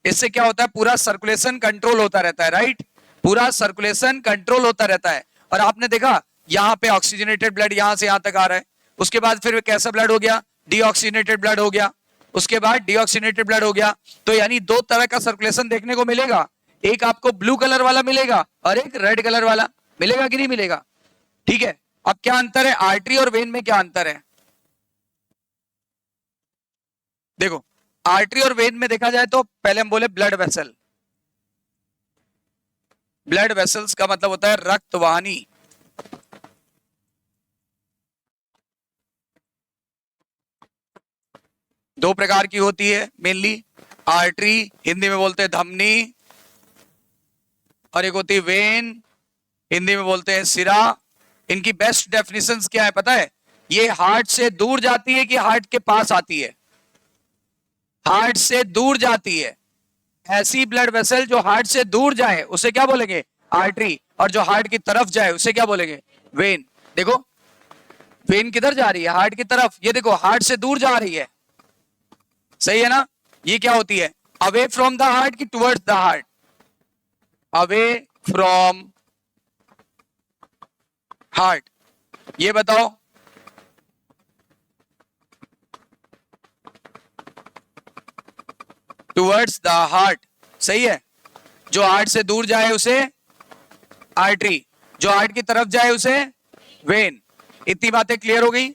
इससे क्या होता है? पूरा सर्कुलेशन कंट्रोल होता रहता है, राइट। पूरा सर्कुलेशन कंट्रोल होता रहता है। और आपने देखा यहाँ पे ऑक्सीजनेटेड ब्लड यहां से यहां तक आ रहा है, उसके बाद फिर कैसा ब्लड हो गया? डीऑक्सीजनेटेड ब्लड हो गया, उसके बाद डीऑक्सीजनेटेड ब्लड हो गया। तो यानी दो तरह का सर्कुलेशन देखने को मिलेगा, एक आपको ब्लू कलर वाला मिलेगा और एक रेड कलर वाला मिलेगा कि नहीं मिलेगा? ठीक है। अब क्या अंतर है? आर्टरी और वेन में क्या अंतर है? देखो आर्टरी और वेन में देखा जाए तो पहले हम बोले ब्लड वेसल। ब्लड वेसल्स का मतलब होता है रक्त वाहिनी। दो प्रकार की होती है मेनली, आर्टरी हिंदी में बोलते हैं धमनी, और एक होती है वेन, हिंदी में बोलते हैं सिरा। इनकी बेस्ट डेफिनेशंस क्या है पता है? ये हार्ट से दूर जाती है कि हार्ट के पास आती है? हार्ट से दूर जाती है। ऐसी ब्लड वेसल जो हार्ट से दूर जाए उसे क्या बोलेंगे? आर्टरी। और जो हार्ट की तरफ जाए उसे क्या बोलेंगे? वेन। देखो वेन किधर जा रही है? हार्ट की तरफ। ये देखो हार्ट से दूर जा रही है, सही है ना? ये क्या होती है? अवे फ्रॉम द हार्ट की towards the heart? Away from heart. ये बताओ, टुवर्ड्स द हार्ट, सही है। जो हार्ट से दूर जाए उसे आर्टरी, जो हार्ट की तरफ जाए उसे वेन। इतनी बातें क्लियर हो गई?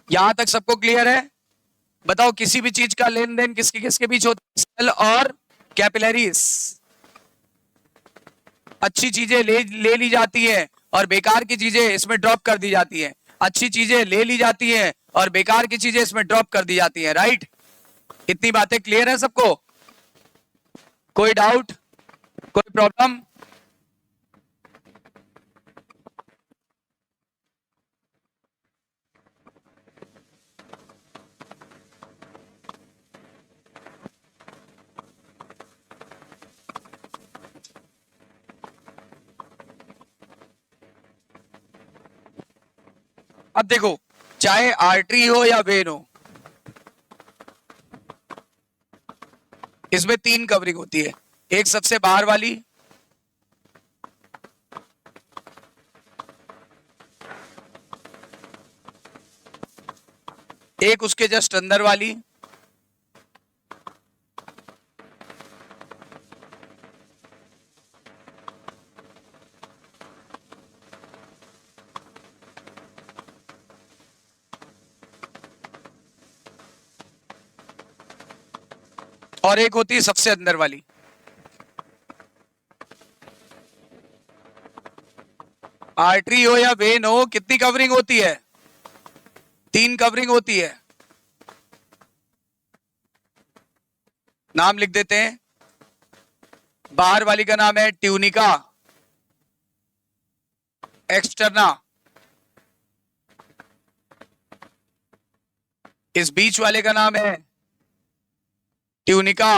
यहां तक सबको क्लियर है? बताओ किसी भी चीज का लेन देन किसके किसके बीच होता है? सेल और कैपिलरीज। अच्छी चीजें ले ली जाती है और बेकार की चीजें इसमें ड्रॉप कर दी जाती है। अच्छी चीजें ले ली जाती हैं और बेकार की चीजें इसमें ड्रॉप कर दी जाती हैं, राइट। इतनी बातें क्लियर है सबको? कोई डाउट, कोई प्रॉब्लम? अब देखो चाहे आर्टरी हो या वेन हो, इसमें तीन कवरिंग होती है। एक सबसे बाहर वाली, एक उसके जस्ट अंदर वाली, और एक होती है सबसे अंदर वाली। आर्टरी हो या वेन हो, कितनी कवरिंग होती है? 3 कवरिंग होती है। नाम लिख देते हैं। बाहर वाली का नाम है ट्यूनिका एक्सटर्ना, इस बीच वाले का नाम है ट्यूनिका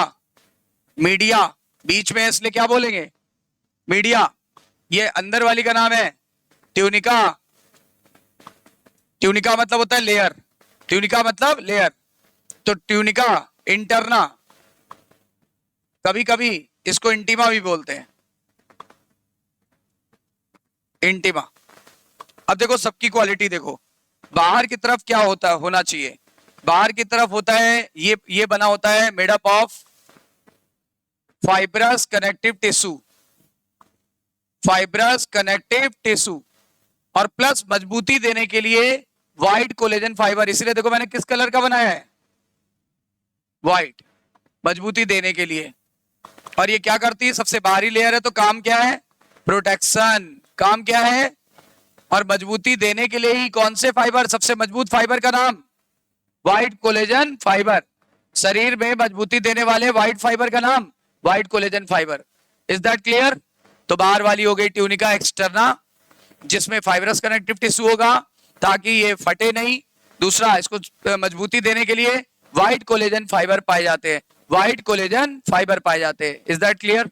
मीडिया, बीच में इसलिए क्या बोलेंगे? मीडिया। ये अंदर वाली का नाम है ट्यूनिका, ट्यूनिका मतलब होता है लेयर, ट्यूनिका मतलब लेयर, तो ट्यूनिका इंटरना, कभी कभी इसको इंटीमा भी बोलते हैं, इंटीमा। अब देखो सबकी क्वालिटी देखो, बाहर की तरफ क्या होता होना चाहिए? बाहर की तरफ होता है ये बना होता है made up of fibrous connective tissue, fibrous connective tissue, और प्लस मजबूती देने के लिए व्हाइट कोलेजन फाइबर। इसलिए देखो मैंने किस कलर का बनाया है? व्हाइट, मजबूती देने के लिए। और ये क्या करती है? सबसे बाहरी लेयर है तो काम क्या है? प्रोटेक्शन। काम क्या है? और मजबूती देने के लिए ही कौन से फाइबर? सबसे मजबूत फाइबर का नाम व्हाइट कोलेजन फाइबर। शरीर में मजबूती देने वाले व्हाइट फाइबर का नाम white collagen fibre. Is that clear? तो बाहर वाली हो गई ट्यूनिका एक्सटर्ना, जिसमें फाइब्रस कनेक्टिव टिश्यू होगा ताकि ये फटे नहीं। दूसरा, इसको मजबूती देने के लिए व्हाइट कोलेजन फाइबर पाए जाते हैं, व्हाइट कोलेजन फाइबर पाए जाते हैं। Is that clear?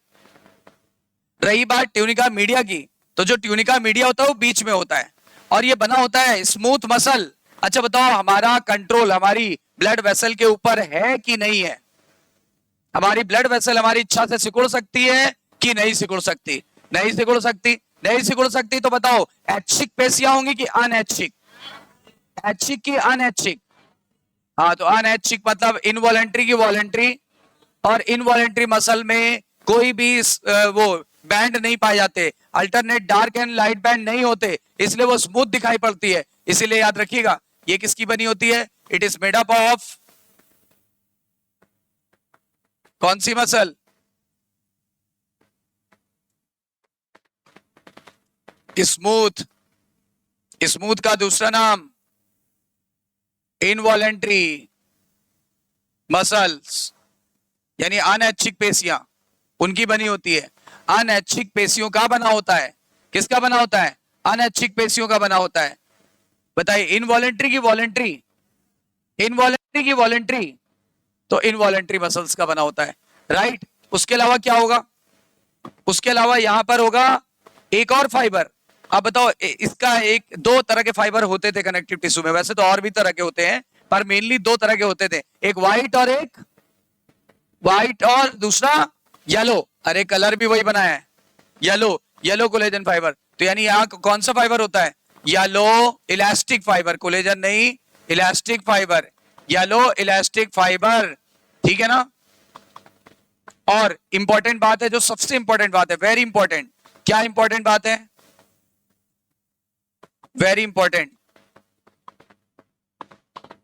रही बात ट्यूनिका मीडिया की, तो जो ट्यूनिका मीडिया होता है वो बीच में होता है और ये बना होता है स्मूथ मसल। अच्छा बताओ, हमारा कंट्रोल हमारी ब्लड वेसल के ऊपर है कि नहीं है? हमारी ब्लड वेसल हमारी इच्छा से सिकुड़ सकती है कि नहीं सिकुड़ सकती? नहीं सिकुड़ सकती। नहीं सिकुड़ सकती तो बताओ ऐच्छिक पेशियां होंगी कि अनैच्छिक? ऐच्छिक की अनैच्छिक? हाँ, तो अनैच्छिक मतलब इनवॉलेंट्री की वॉलेंट्री, और इनवॉलेंट्री मसल में कोई भी वो बैंड नहीं पाए जाते, alternate dark and light band नहीं होते, इसलिए वो स्मूथ दिखाई पड़ती है। इसीलिए याद रखिएगा ये किसकी बनी होती है? It is made up of कौन सी मसल? स्मूथ। स्मूथ का दूसरा नाम इनवॉलेंट्री मसल्स, यानी अनैच्छिक पेशियां, उनकी बनी होती है। अनैच्छिक पेशियों का बना होता है। किसका बना होता है? अनैच्छिक पेशियों का बना होता है। बताइए इनवॉलेंट्री की वॉलेंट्री? इनवॉलेंट्री की वॉलेंट्री, तो इनवॉलेंट्री मसल्स का बना होता है, राइट। उसके अलावा क्या होगा? उसके अलावा यहां पर होगा एक और फाइबर। अब बताओ, इसका एक दो तरह के फाइबर होते थे कनेक्टिव टिश्यू में, वैसे तो और भी तरह के होते हैं पर मेनली दो तरह के होते थे, एक व्हाइट और दूसरा येलो। अरे कलर भी वही बनाया है, येलो, येलो कोलेजन फाइबर। तो यानी यहां कौन सा फाइबर होता है? येलो इलास्टिक फाइबर, कोलेजन नहीं, elastic fibre, yellow elastic fibre, ठीक है ना। और इंपॉर्टेंट बात है, जो सबसे इंपॉर्टेंट बात है, वेरी इंपॉर्टेंट। क्या इंपॉर्टेंट बात है? Very important.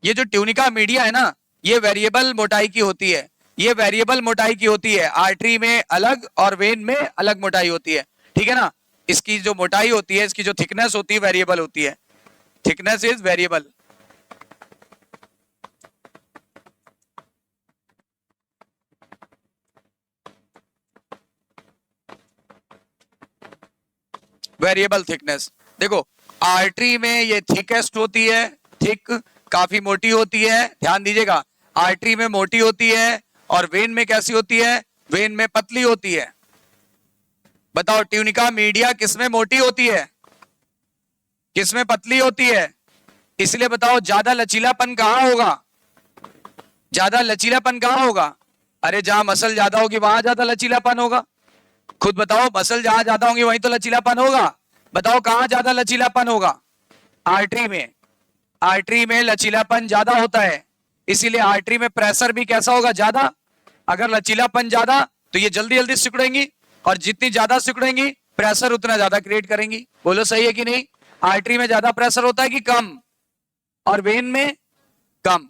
ये जो ट्यूनिका मीडिया है ना, ये वेरिएबल मोटाई की होती है। ये वेरिएबल मोटाई की होती है, आर्टरी में अलग और वेन में अलग मोटाई होती है, ठीक है ना। इसकी जो मोटाई होती है, इसकी जो थिकनेस होती है वेरिएबल होती है, thickness is variable. Variable thickness. देखो आर्टरी में ये थिकेस्ट होती है, थिक काफी मोटी होती है, ध्यान दीजिएगा। आर्टरी में मोटी होती है और वेन में कैसी होती है? वेन में पतली होती है। बताओ ट्यूनिका मीडिया किसमें मोटी होती है, किसमें पतली होती है? इसलिए बताओ ज्यादा लचीलापन कहां होगा? ज्यादा लचीलापन कहां होगा? अरे जहां मसल ज्यादा होगी वहां ज्यादा लचीलापन होगा। खुद बताओ, मसल जहां ज्यादा होंगी वहीं तो लचीलापन होगा। बताओ कहां ज्यादा लचीलापन होगा? आर्टरी में। आर्टरी में लचीलापन ज्यादा होता है, इसीलिए आर्टरी में प्रेशर भी कैसा होगा, ज्यादा। अगर लचीलापन ज्यादा तो ये जल्दी जल्दी सिकुड़ेंगी, और जितनी ज्यादा सिकुड़ेंगी प्रेशर उतना ज्यादा क्रिएट करेंगी। बोलो सही है कि नहीं? आर्टरी में ज्यादा प्रेशर होता है कि कम, और वेन में कम।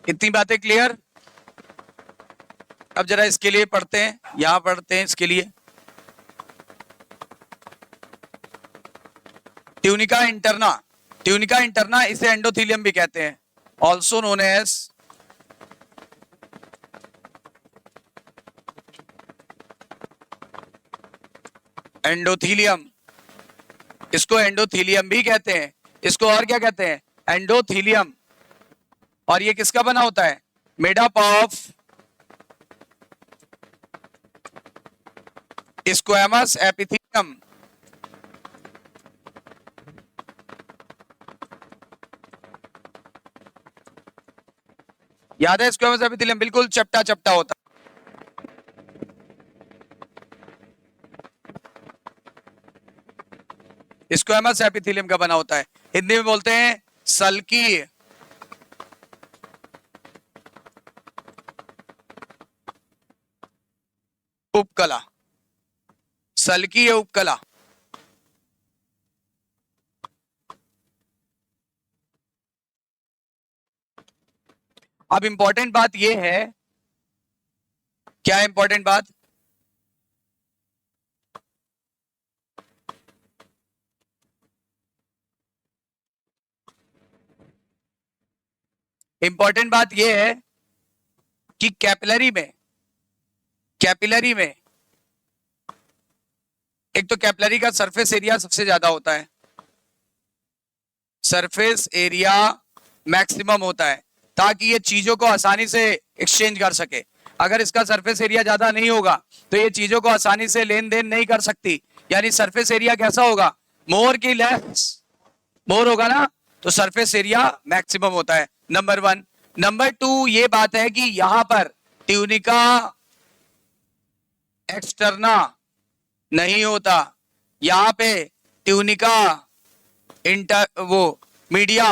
इतनी बातें क्लियर? अब जरा इसके लिए पढ़ते हैं, यहां पढ़ते हैं इसके लिए। ट्यूनिका इंटरना, ट्यूनिका इंटरना इसे एंडोथीलियम भी कहते हैं, ऑल्सो नोन एज एंडोथीलियम। इसको एंडोथीलियम भी कहते हैं, इसको और क्या कहते हैं, एंडोथीलियम। और ये किसका बना होता है, made up of squamous epithelium. याद है स्क्वैमस एपिथेलियम, बिल्कुल चपटा चपटा होता है। स्क्वैमस एपिथेलियम का बना होता है, हिंदी में बोलते हैं सल्की उपकला, सल्की उपकला। अब इंपॉर्टेंट बात यह है, क्या इंपॉर्टेंट बात, इंपॉर्टेंट बात यह है कि कैपिलरी में, कैपिलरी में एक तो कैपिलरी का सरफेस एरिया सबसे ज्यादा होता है, सरफेस एरिया मैक्सिमम होता है, ताकि ये चीजों को आसानी से एक्सचेंज कर सके। अगर इसका सरफेस एरिया ज्यादा नहीं होगा तो ये चीजों को आसानी से लेन देन नहीं कर सकती। यानी सरफेस एरिया कैसा होगा, मोर की लेस मोर होगा ना, तो सरफेस एरिया मैक्सिमम होता है, नंबर 1। नंबर 2 ये बात है कि यहां पर ट्यूनिका एक्सटर्ना नहीं होता, यहां पे ट्यूनिका इंटर वो मीडिया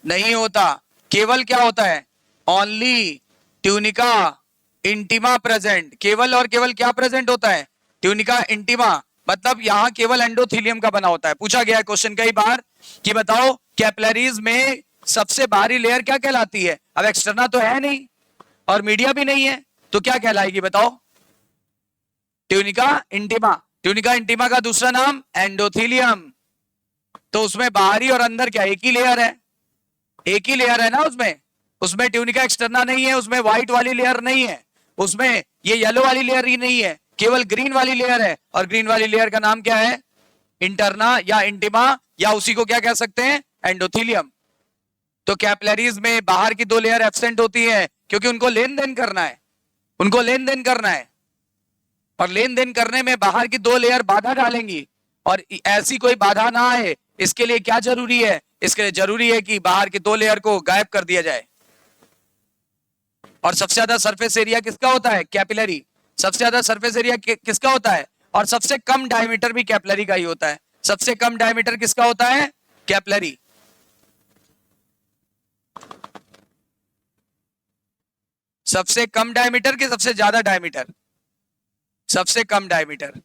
नहीं होता, केवल क्या होता है, ओनली ट्यूनिका इंटीमा प्रेजेंट। केवल और केवल क्या प्रेजेंट होता है, ट्यूनिका इंटीमा, मतलब यहां केवल एंडोथीलियम का बना होता है। पूछा गया है क्वेश्चन कई बार कि बताओ कैपिलरीज में सबसे बाहरी लेयर क्या कहलाती है। अब एक्सटर्ना तो है नहीं और मीडिया भी नहीं है, तो क्या कहलाएगी बताओ, ट्यूनिका इंटीमा। ट्यूनिका इंटीमा का दूसरा नाम एंडोथीलियम। तो उसमें बाहरी और अंदर क्या एक ही लेयर है, एक ही लेयर है ना उसमें, उसमें ट्यूनिका एक्सटर्ना नहीं है, उसमें व्हाइट वाली लेयर नहीं है, उसमें ये येलो वाली लेयर ही नहीं है, केवल ग्रीन वाली लेयर है। और ग्रीन वाली लेयर का नाम क्या है, इंटरना या इंटिमा, या उसी को क्या कह सकते हैं, एंडोथीलियम। तो कैपिलरीज में बाहर की 2 लेयर एब्सेंट होती है, क्योंकि उनको लेन देन करना है, उनको लेन देन करना है, और लेन देन करने में बाहर की 2 लेयर बाधा डालेंगी। और ऐसी कोई बाधा ना आए, इसके लिए क्या जरूरी है, इसके लिए जरूरी है कि बाहर की 2 लेयर को गायब कर दिया जाए। और सबसे ज्यादा सरफेस एरिया किसका होता है, कैपिलरी। सबसे ज्यादा सरफेस एरिया किसका होता है, और सबसे कम डायमीटर भी कैपिलरी का ही होता है। सबसे कम डायमीटर किसका होता है, कैपिलरी। सबसे कम डायमीटर कि सबसे ज्यादा डायमीटर, सबसे कम डायमीटर।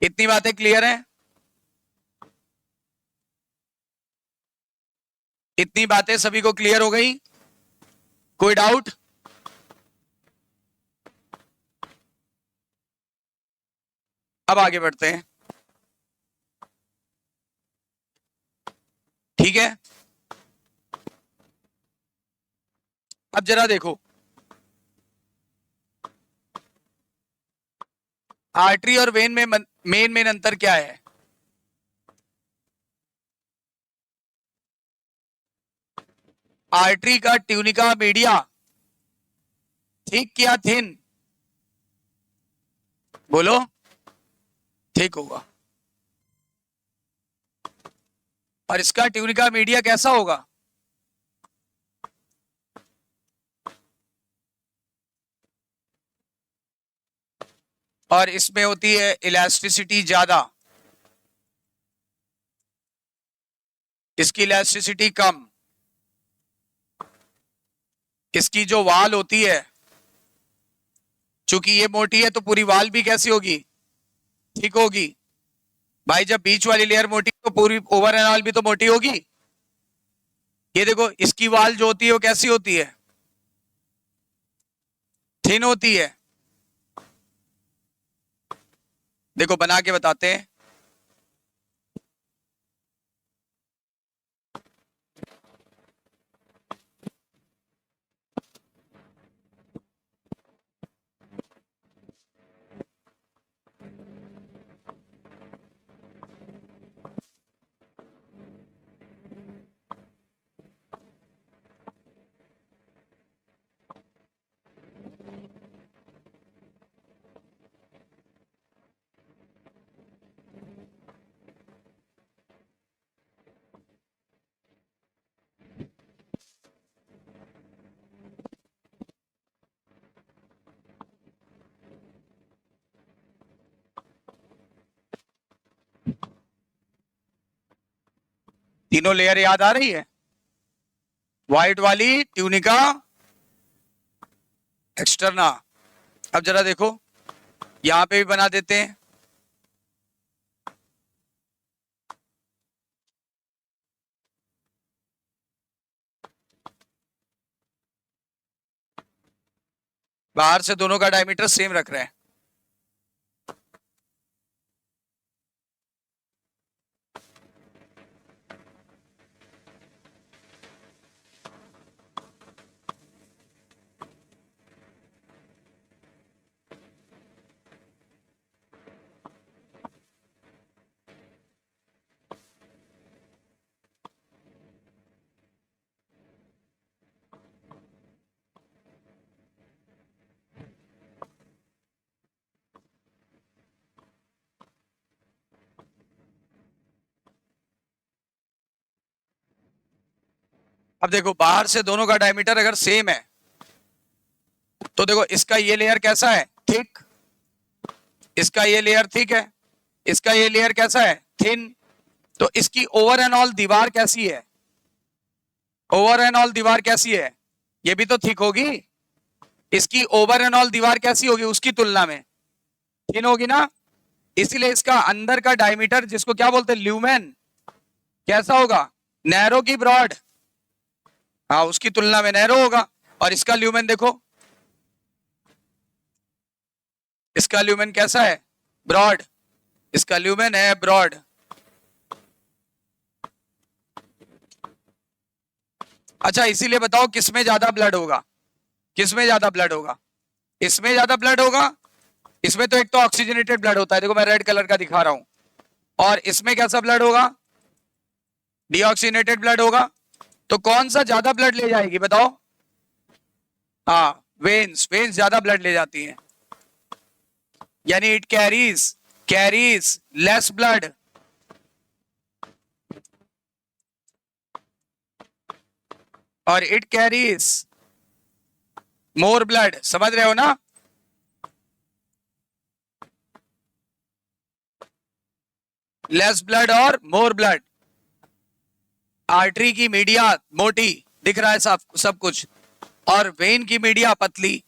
इतनी बातें क्लियर हैं, इतनी बातें सभी को क्लियर हो गई, कोई डाउट? अब आगे बढ़ते हैं, ठीक है। अब जरा देखो, आर्टरी और वेन में मेन अंतर क्या है। आर्टरी का ट्यूनिका मीडिया थिक या थिन? बोलो, थिक होगा। और इसका ट्यूनिका मीडिया कैसा होगा? और इसमें होती है इलास्टिसिटी ज्यादा, इसकी इलास्टिसिटी कम। इसकी जो वाल होती है, चूंकि ये मोटी है तो पूरी वाल भी कैसी होगी? ठीक होगी। भाई जब बीच वाली लेयर मोटी तो पूरी ओवर एंड ऑल भी तो मोटी होगी। ये देखो, इसकी वाल जो होती है वो कैसी होती है? थिन होती है। देखो बना के बताते हैं। तीनों लेयर याद आ रही है? व्हाइट वाली ट्यूनिका एक्सटर्ना। अब जरा देखो, यहां पे भी बना देते हैं। बाहर से दोनों का डायमीटर सेम रख रहे हैं। अब देखो, बाहर से दोनों का डायमीटर अगर सेम है तो देखो, इसका ये लेयर कैसा है? थिक। इसका ये लेयर थिक है, इसका ये लेयर कैसा है? थिन। तो इसकी ओवर एंड ऑल दीवार कैसी है? ओवर एंड ऑल दीवार कैसी है? ये भी तो थिक होगी। इसकी ओवर एंड ऑल दीवार कैसी होगी उसकी तुलना में? थिन होगी ना। इसीलिए इसका अंदर का डायमीटर, जिसको क्या बोलते हैं? ल्यूमेन, कैसा होगा? नैरो की ब्रॉड? हाँ, उसकी तुलना में नैरो होगा। और इसका ल्यूमेन देखो, इसका ल्यूमेन कैसा है? ब्रॉड। इसका ल्यूमेन है ब्रॉड। अच्छा, इसीलिए बताओ किसमें ज्यादा ब्लड होगा? किसमें ज्यादा ब्लड होगा? इसमें ज्यादा ब्लड होगा। इसमें तो एक तो ऑक्सीजनेटेड ब्लड होता है, देखो मैं रेड कलर का दिखा रहा हूं। और इसमें कैसा ब्लड होगा? डीऑक्सीजनेटेड ब्लड होगा। तो कौन सा ज्यादा ब्लड ले जाएगी बताओ? हाँ, वेन्स। वेन्स ज्यादा ब्लड ले जाती हैं, यानी इट कैरीज लेस ब्लड। और इट कैरीज मोर ब्लड। समझ रहे हो ना? लेस ब्लड और मोर ब्लड। आर्टरी की मीडिया मोटी, दिख रहा है सब कुछ, और वेन की मीडिया पतली।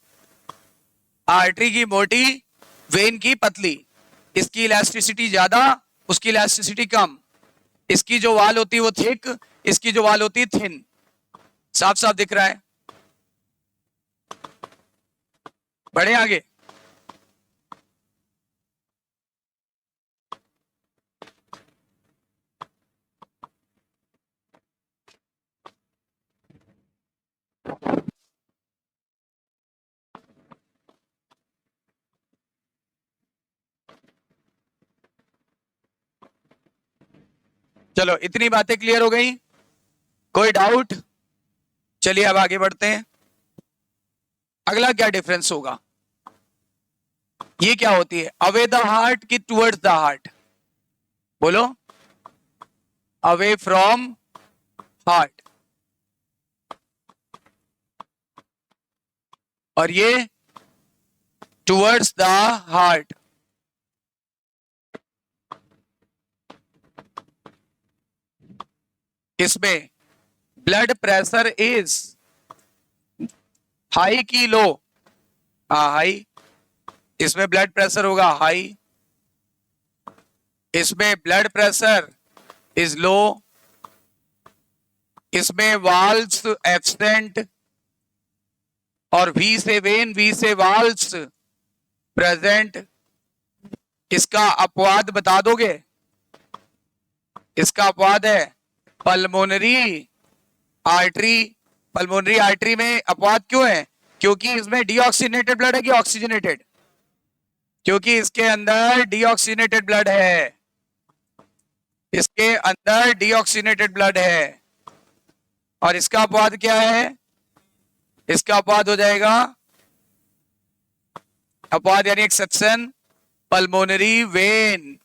आर्टरी की मोटी, वेन की पतली। इसकी इलास्टिसिटी ज्यादा, उसकी इलास्टिसिटी कम। इसकी जो वाल होती है वो थिक, इसकी जो वाल होती है थिन। साफ साफ दिख रहा है। बढ़े आगे। चलो, इतनी बातें क्लियर हो गई? कोई डाउट? चलिए अब आगे बढ़ते हैं। अगला क्या डिफरेंस होगा, ये क्या होती है, अवे द हार्ट की टुवर्ड्स द हार्ट, बोलो, अवे फ्रॉम हार्ट, और ये टुवर्ड्स द हार्ट। इसमें ब्लड प्रेशर इज हाई की लो, हाई, इसमें ब्लड प्रेशर होगा हाई, इसमें ब्लड प्रेशर इज लो, इसमें वाल्व्स एब्सेंट, और वी से वेन, वी से वाल्व्स प्रेजेंट। इसका अपवाद बता दोगे, इसका अपवाद है पल्मोनरी आर्टरी। पल्मोनरी आर्टरी में अपवाद क्यों है, क्योंकि इसमें डीऑक्सीनेटेड ब्लड है कि ऑक्सीजनेटेड, क्योंकि इसके अंदर डीऑक्सीनेटेड ब्लड है, इसके अंदर डीऑक्सीनेटेड ब्लड है। और इसका अपवाद क्या है, इसका अपवाद हो जाएगा, अपवाद यानी exception, pulmonary vein.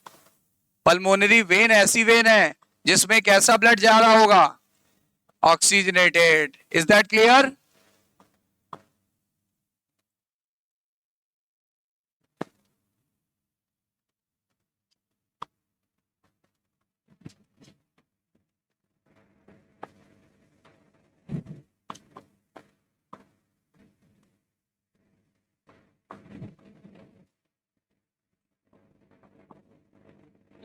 Pulmonary vein ऐसी वेन है जिसमें कैसा ब्लड जा रहा होगा, ऑक्सीजनेटेड। Is that clear?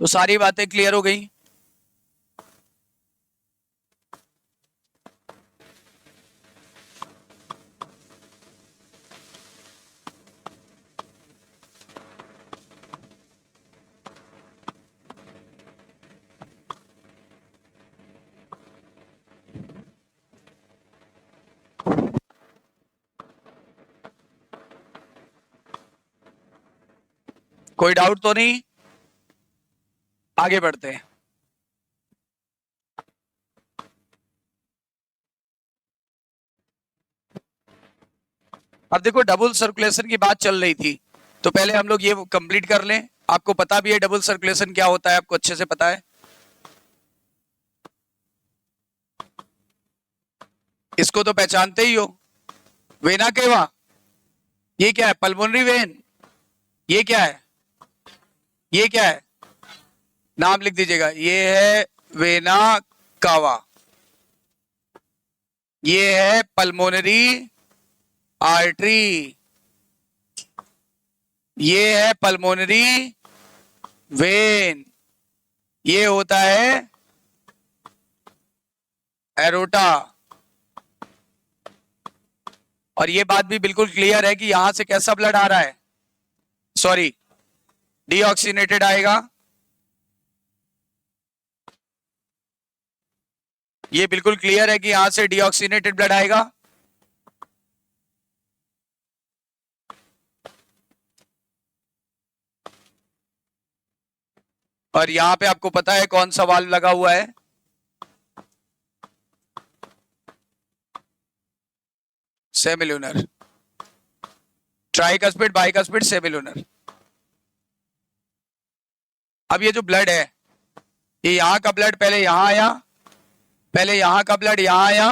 तो सारी बातें क्लियर हो गई। कोई डाउट तो नहीं, आगे बढ़ते हैं। अब देखो डबल सर्कुलेशन की बात चल रही थी, तो पहले हम लोग ये कंप्लीट कर लें। आपको पता भी है डबल सर्कुलेशन क्या होता है, आपको अच्छे से पता है, इसको तो पहचानते ही हो, वेना केवा। ये क्या है, पल्मोनरी वेन। ये क्या है, ये क्या है, नाम लिख दीजिएगा, ये है वेना कावा, ये है पल्मोनरी आर्टरी, ये है पल्मोनरी वेन, ये होता है एरोटा। और ये बात भी बिल्कुल क्लियर है कि यहां से कैसा ब्लड आ रहा है, सॉरी डीऑक्सीनेटेड आएगा, ये बिल्कुल क्लियर है कि यहां से डीऑक्सीनेटेड ब्लड आएगा। और यहां पे आपको पता है कौन सा वाल्व लगा हुआ है, सेमिल्यूनर, ट्राइकस्पिड, बाइकस्पिड, सेमिल्यूनर। अब ये जो ब्लड है, ये यहां का ब्लड पहले यहां आया, पहले यहां का ब्लड यहां आया,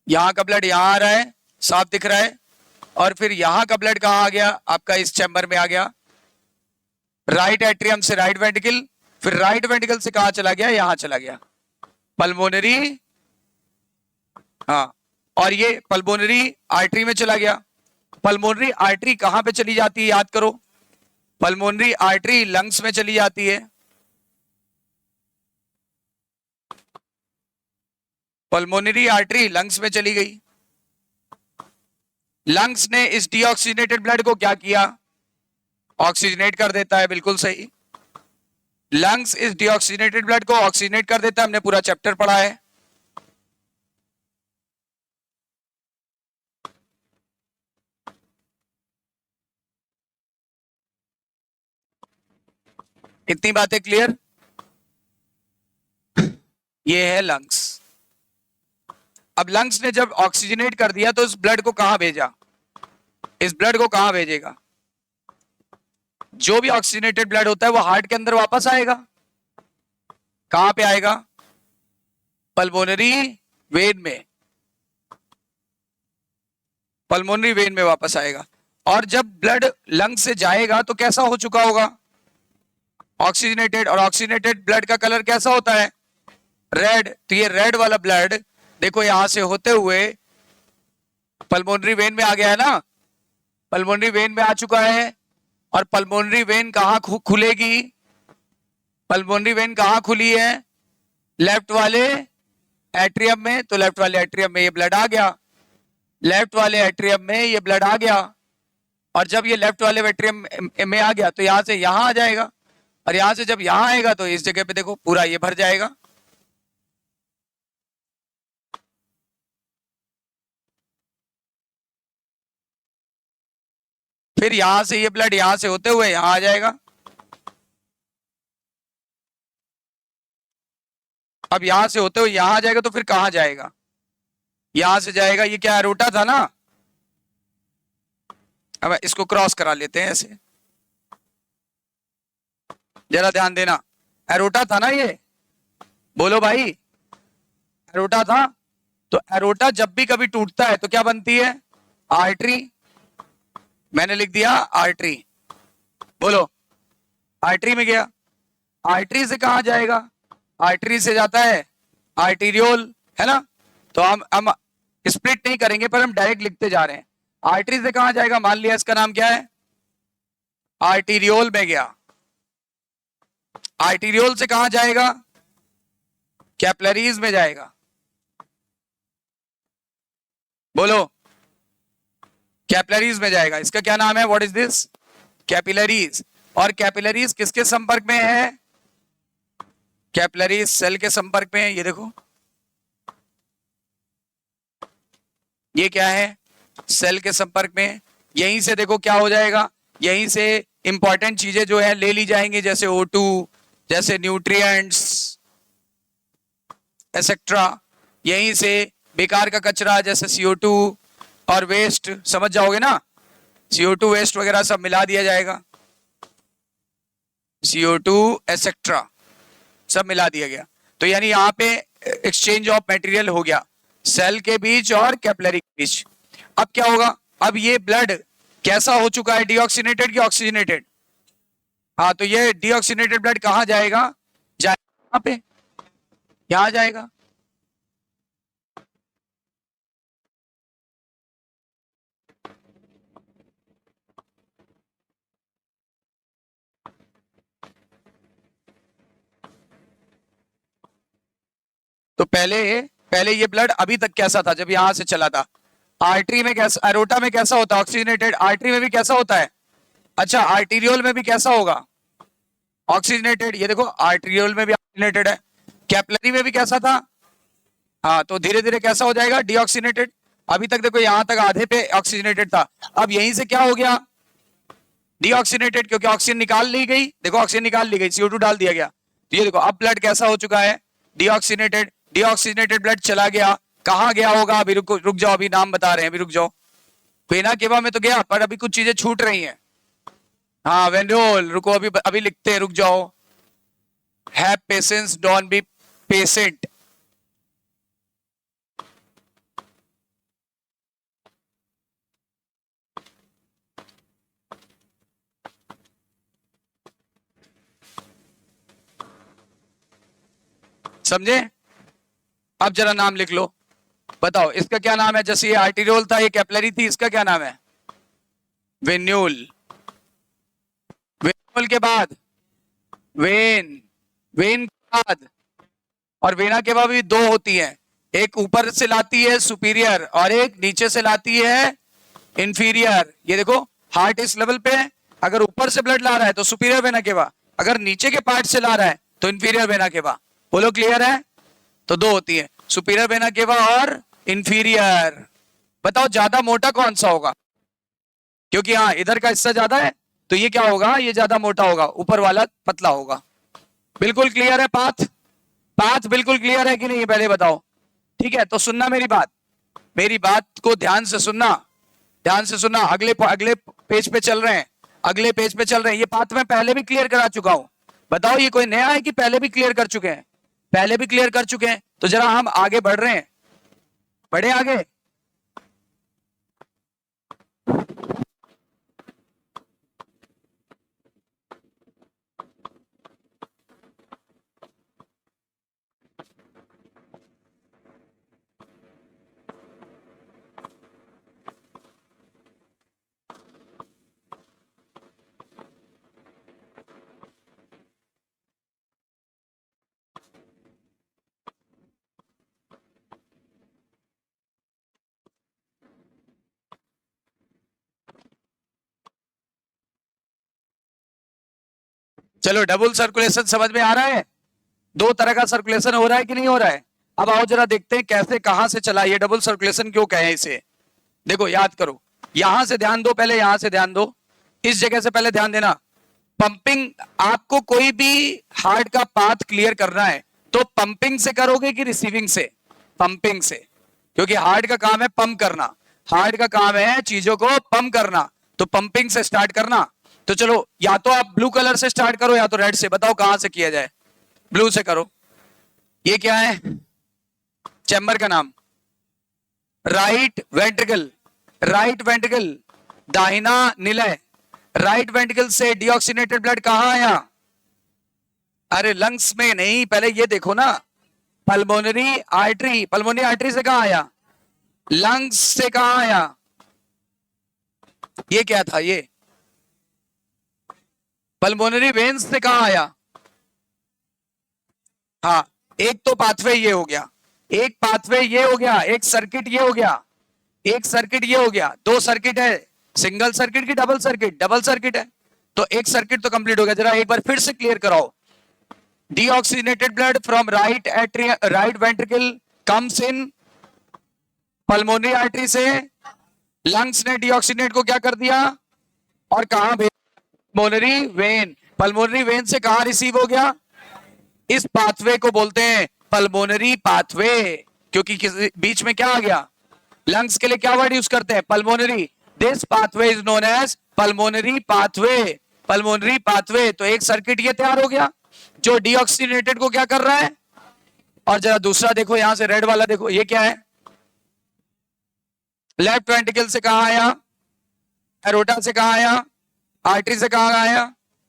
यहां का ब्लड यहां आ रहा है, साफ दिख रहा है, और फिर यहां का ब्लड कहां आ गया, आपका इस चैम्बर में आ गया, राइट एट्रियम से राइट वेंट्रिकल, फिर राइट वेंट्रिकल से कहां चला गया, यहां चला गया, पल्मोनरी, हाँ, और ये पल्मोनरी आर्टरी में चला गया। पल्मोनरी आर्टरी कहां पे चली जाती है, याद करो, पल्मोनरी आर्टरी लंग्स में चली जाती है, पल्मोनरी आर्टरी लंग्स में चली गई। लंग्स ने इस डीऑक्सीनेटेड ब्लड को क्या किया, ऑक्सीजनेट कर देता है, बिल्कुल सही, लंग्स इस डीऑक्सीनेटेड ब्लड को ऑक्सीजनेट कर देता है, हमने पूरा चैप्टर पढ़ा है। इतनी बातें क्लियर, ये है लंग्स। अब लंग्स ने जब ऑक्सीजनेट कर दिया तो इस ब्लड को कहां भेजा, इस ब्लड को कहां भेजेगा? जो भी ऑक्सीजनेटेड ब्लड होता है वो हार्ट के अंदर वापस आएगा। कहां पे आएगा? पल्मोनरी वेन में, पल्मोनरी वेन में वापस आएगा। और जब ब्लड लंग से जाएगा तो कैसा हो चुका होगा? ऑक्सीजनेटेड। और ऑक्सीजनेटेड ब्लड का कलर कैसा होता है? रेड। तो ये रेड वाला ब्लड देखो यहां से होते हुए पल्मोनरी वेन में आ गया है ना, पल्मोनरी वेन में आ चुका है। और पल्मोनरी वेन कहां खुलेगी? पल्मोनरी वेन कहां खुली है? लेफ्ट वाले एट्रियम में। तो लेफ्ट वाले एट्रियम में ये ब्लड आ गया, लेफ्ट वाले एट्रियम में ये ब्लड आ गया। और जब ये लेफ्ट वाले एट्रियम में आ गया तो यहां से यहां आ जाएगा, और यहां से जब यहां आएगा तो इस जगह पे देखो पूरा ये भर जाएगा। फिर यहां से ये ब्लड यहां से होते हुए यहां आ जाएगा। अब यहां से होते हुए यहां आ जाएगा तो फिर कहां जाएगा? यहां से जाएगा, ये क्या एरोटा था ना, अब इसको क्रॉस करा लेते हैं ऐसे, जरा ध्यान देना। एरोटा था ना ये, बोलो भाई, एरोटा था। तो एरोटा जब भी कभी टूटता है तो क्या बनती है? आर्टरी। मैंने लिख दिया आर्टरी, बोलो आर्टरी में गया। आर्टरी से कहां जाएगा? आर्टरी से जाता है आर्टीरियोल, है ना। तो हम स्प्लिट नहीं करेंगे पर हम डायरेक्ट लिखते जा रहे हैं। आर्टरी से कहां जाएगा? मान लिया इसका नाम क्या है? आर्टीरियोल में गया। आर्टीरियोल से कहां जाएगा? कैपिलरीज में जाएगा, बोलो कैपिलरीज में जाएगा। इसका क्या नाम है? What is this? कैपिलरीज। और कैपिलरीज किसके संपर्क में है? कैपिलरीज सेल के संपर्क में है। ये देखो ये क्या है? सेल के संपर्क में। यहीं से देखो क्या हो जाएगा, यहीं से इंपॉर्टेंट चीजें जो है ले ली जाएंगी, जैसे O2, जैसे न्यूट्रिएंट्स एक्सेट्रा। यहीं से बेकार का कचरा जैसे CO2 और वेस्ट, समझ जाओगे ना, CO2 वेस्ट वगैरह सब मिला दिया जाएगा, CO2 एक्सेट्रा सब मिला दिया गया। तो यानी यहाँ पे एक्सचेंज ऑफ मटेरियल हो गया सेल के बीच और कैपिलरी के बीच। अब क्या होगा? अब ये ब्लड कैसा हो चुका है? डीऑक्सीनेटेड कि ऑक्सीजनेटेड? हाँ, तो ये डीऑक्सीनेटेड ब्लड कहां जाएगा? यहाँ पे, यहां जाएगा। तो पहले ये ब्लड अभी तक कैसा था जब यहां से चला था? आर्टरी में कैसा, एरोटा में कैसा होता है? ऑक्सीजनेटेड। आर्टरी में भी कैसा होता है? अच्छा, आर्टीरियोल में भी कैसा होगा? ऑक्सीजनेटेड। ये देखो आर्टीरियोल में भी ऑक्सीजनेटेड है। कैपिलरी में भी कैसा था? हाँ, तो धीरे धीरे कैसा हो जाएगा? डीऑक्सीनेटेड। अभी तक देखो यहां तक आधे पे ऑक्सीजनेटेड था, अब यहीं से क्या हो गया? डीऑक्सीनेटेड, क्योंकि ऑक्सीजन निकाल ली गई। देखो ऑक्सीजन निकाल ली गई, CO2 डाल दिया गया। तो ये देखो अब ब्लड कैसा हो चुका है? डीऑक्सीनेटेड। डीऑक्सीनेटेड ब्लड चला गया, कहां गया होगा? अभी रुक जाओ, अभी नाम बता रहे हैं, अभी रुक जाओ। वेना केवा में तो गया, पर अभी कुछ चीजें छूट रही हैं। हाँ, वेन्योल, रुको अभी लिखते हैं, रुक जाओ। Have patience, don't be patient. समझे? अब जरा नाम लिख लो, बताओ इसका क्या नाम है? जैसे ये आर्टीरियोल था, ये कैपिलरी थी, इसका क्या नाम है? वेन्यूल। वेन्यूल के बाद वेन, वेन के बाद, और वेना के बाद भी दो होती है, एक ऊपर से लाती है सुपीरियर और एक नीचे से लाती है इंफीरियर। ये देखो हार्ट इस लेवल पे है, अगर ऊपर से ब्लड ला रहा है तो सुपीरियर वेना केवा, अगर नीचे के पार्ट से ला रहा है तो इंफीरियर वेना केवा। बोलो क्लियर है? तो दो होती है, सुपीरियर वेना केवा और इंफीरियर। बताओ ज्यादा मोटा कौन सा होगा? क्योंकि हाँ इधर का हिस्सा ज्यादा है तो ये क्या होगा? ये ज्यादा मोटा होगा, ऊपर वाला पतला होगा। बिल्कुल क्लियर है? पाथ बिल्कुल क्लियर है कि नहीं, पहले बताओ। ठीक है, तो सुनना मेरी बात को ध्यान से सुनना, ध्यान से सुनना। अगले अगले पेज पे चल रहे हैं, अगले पेज पे चल रहे हैं। ये बात मैं पहले भी क्लियर करा चुका हूं। बताओ ये कोई नया है कि पहले भी क्लियर कर चुके हैं? पहले भी क्लियर कर चुके हैं। तो जरा हम आगे बढ़ रहे हैं, बढ़े आगे। चलो, डबल सर्कुलेशन समझ में आ रहा है? दो तरह का सर्कुलेशन हो रहा है कि नहीं हो रहा है? अब आओ जरा देखते हैं कैसे, कहां से चला ये डबल सर्कुलेशन, क्यों कहे इसे। देखो याद करो, यहां से ध्यान दो, पहले यहां से ध्यान दो, इस जगह से पहले ध्यान देना। पंपिंग, आपको कोई भी हार्ट का पाथ क्लियर करना है तो पंपिंग से करोगे कि रिसीविंग से? पंपिंग से, क्योंकि हार्ट का काम है पंप करना, हार्ट का काम है चीजों को पंप करना, तो पंपिंग से स्टार्ट करना। तो चलो, या तो आप ब्लू कलर से स्टार्ट करो या तो रेड से, बताओ कहां से किया जाए। ब्लू से करो। ये क्या है? चैम्बर का नाम, राइट वेंट्रिकल, राइट वेंट्रिकल, दाहिना निलय। राइट वेंट्रिकल से डीऑक्सीनेटेड ब्लड कहां आया? अरे लंग्स में नहीं, पहले ये देखो ना, पल्मोनरी आर्टरी, पल्मोनरी आर्टरी से कहां आया? लंग्स से कहां आया? ये क्या था? ये पल्मोनरी वेन्स से कहां आया? हाँ, एक तो पाथवे ये हो गया, एक पाथवे ये हो गया, एक सर्किट ये हो गया, एक सर्किट ये हो गया। दो सर्किट है, सिंगल सर्किट की डबल सर्किट? डबल सर्किट है, तो एक सर्किट तो कंप्लीट हो गया। जरा एक बार फिर से क्लियर कराओ। Deoxygenated blood from right atrium, right ventricle comes in pulmonary artery से, लंग्स ने डीऑक्सीनेट को क्या कर दिया और कहां भेज? पल्मोनरी वेन, पल्मोनरी वेन से कहां रिसीव हो गया? इस पाथवे को बोलते हैं पल्मोनरी पाथवे, क्योंकि किसी बीच में क्या आ गया? लंग्स के लिए क्या वर्ड यूज करते हैं? Pulmonary. This pathway is known as pulmonary pathway, pulmonary pathway. तो एक सर्किट ये तैयार हो गया जो डीऑक्सीनेटेड को क्या कर रहा है। और जरा दूसरा देखो, यहां से रेड वाला देखो, ये क्या है? लेफ्ट वेंट्रिकल से कहां आया? एरोटा से कहां आया? आर्टरी से कहां आया?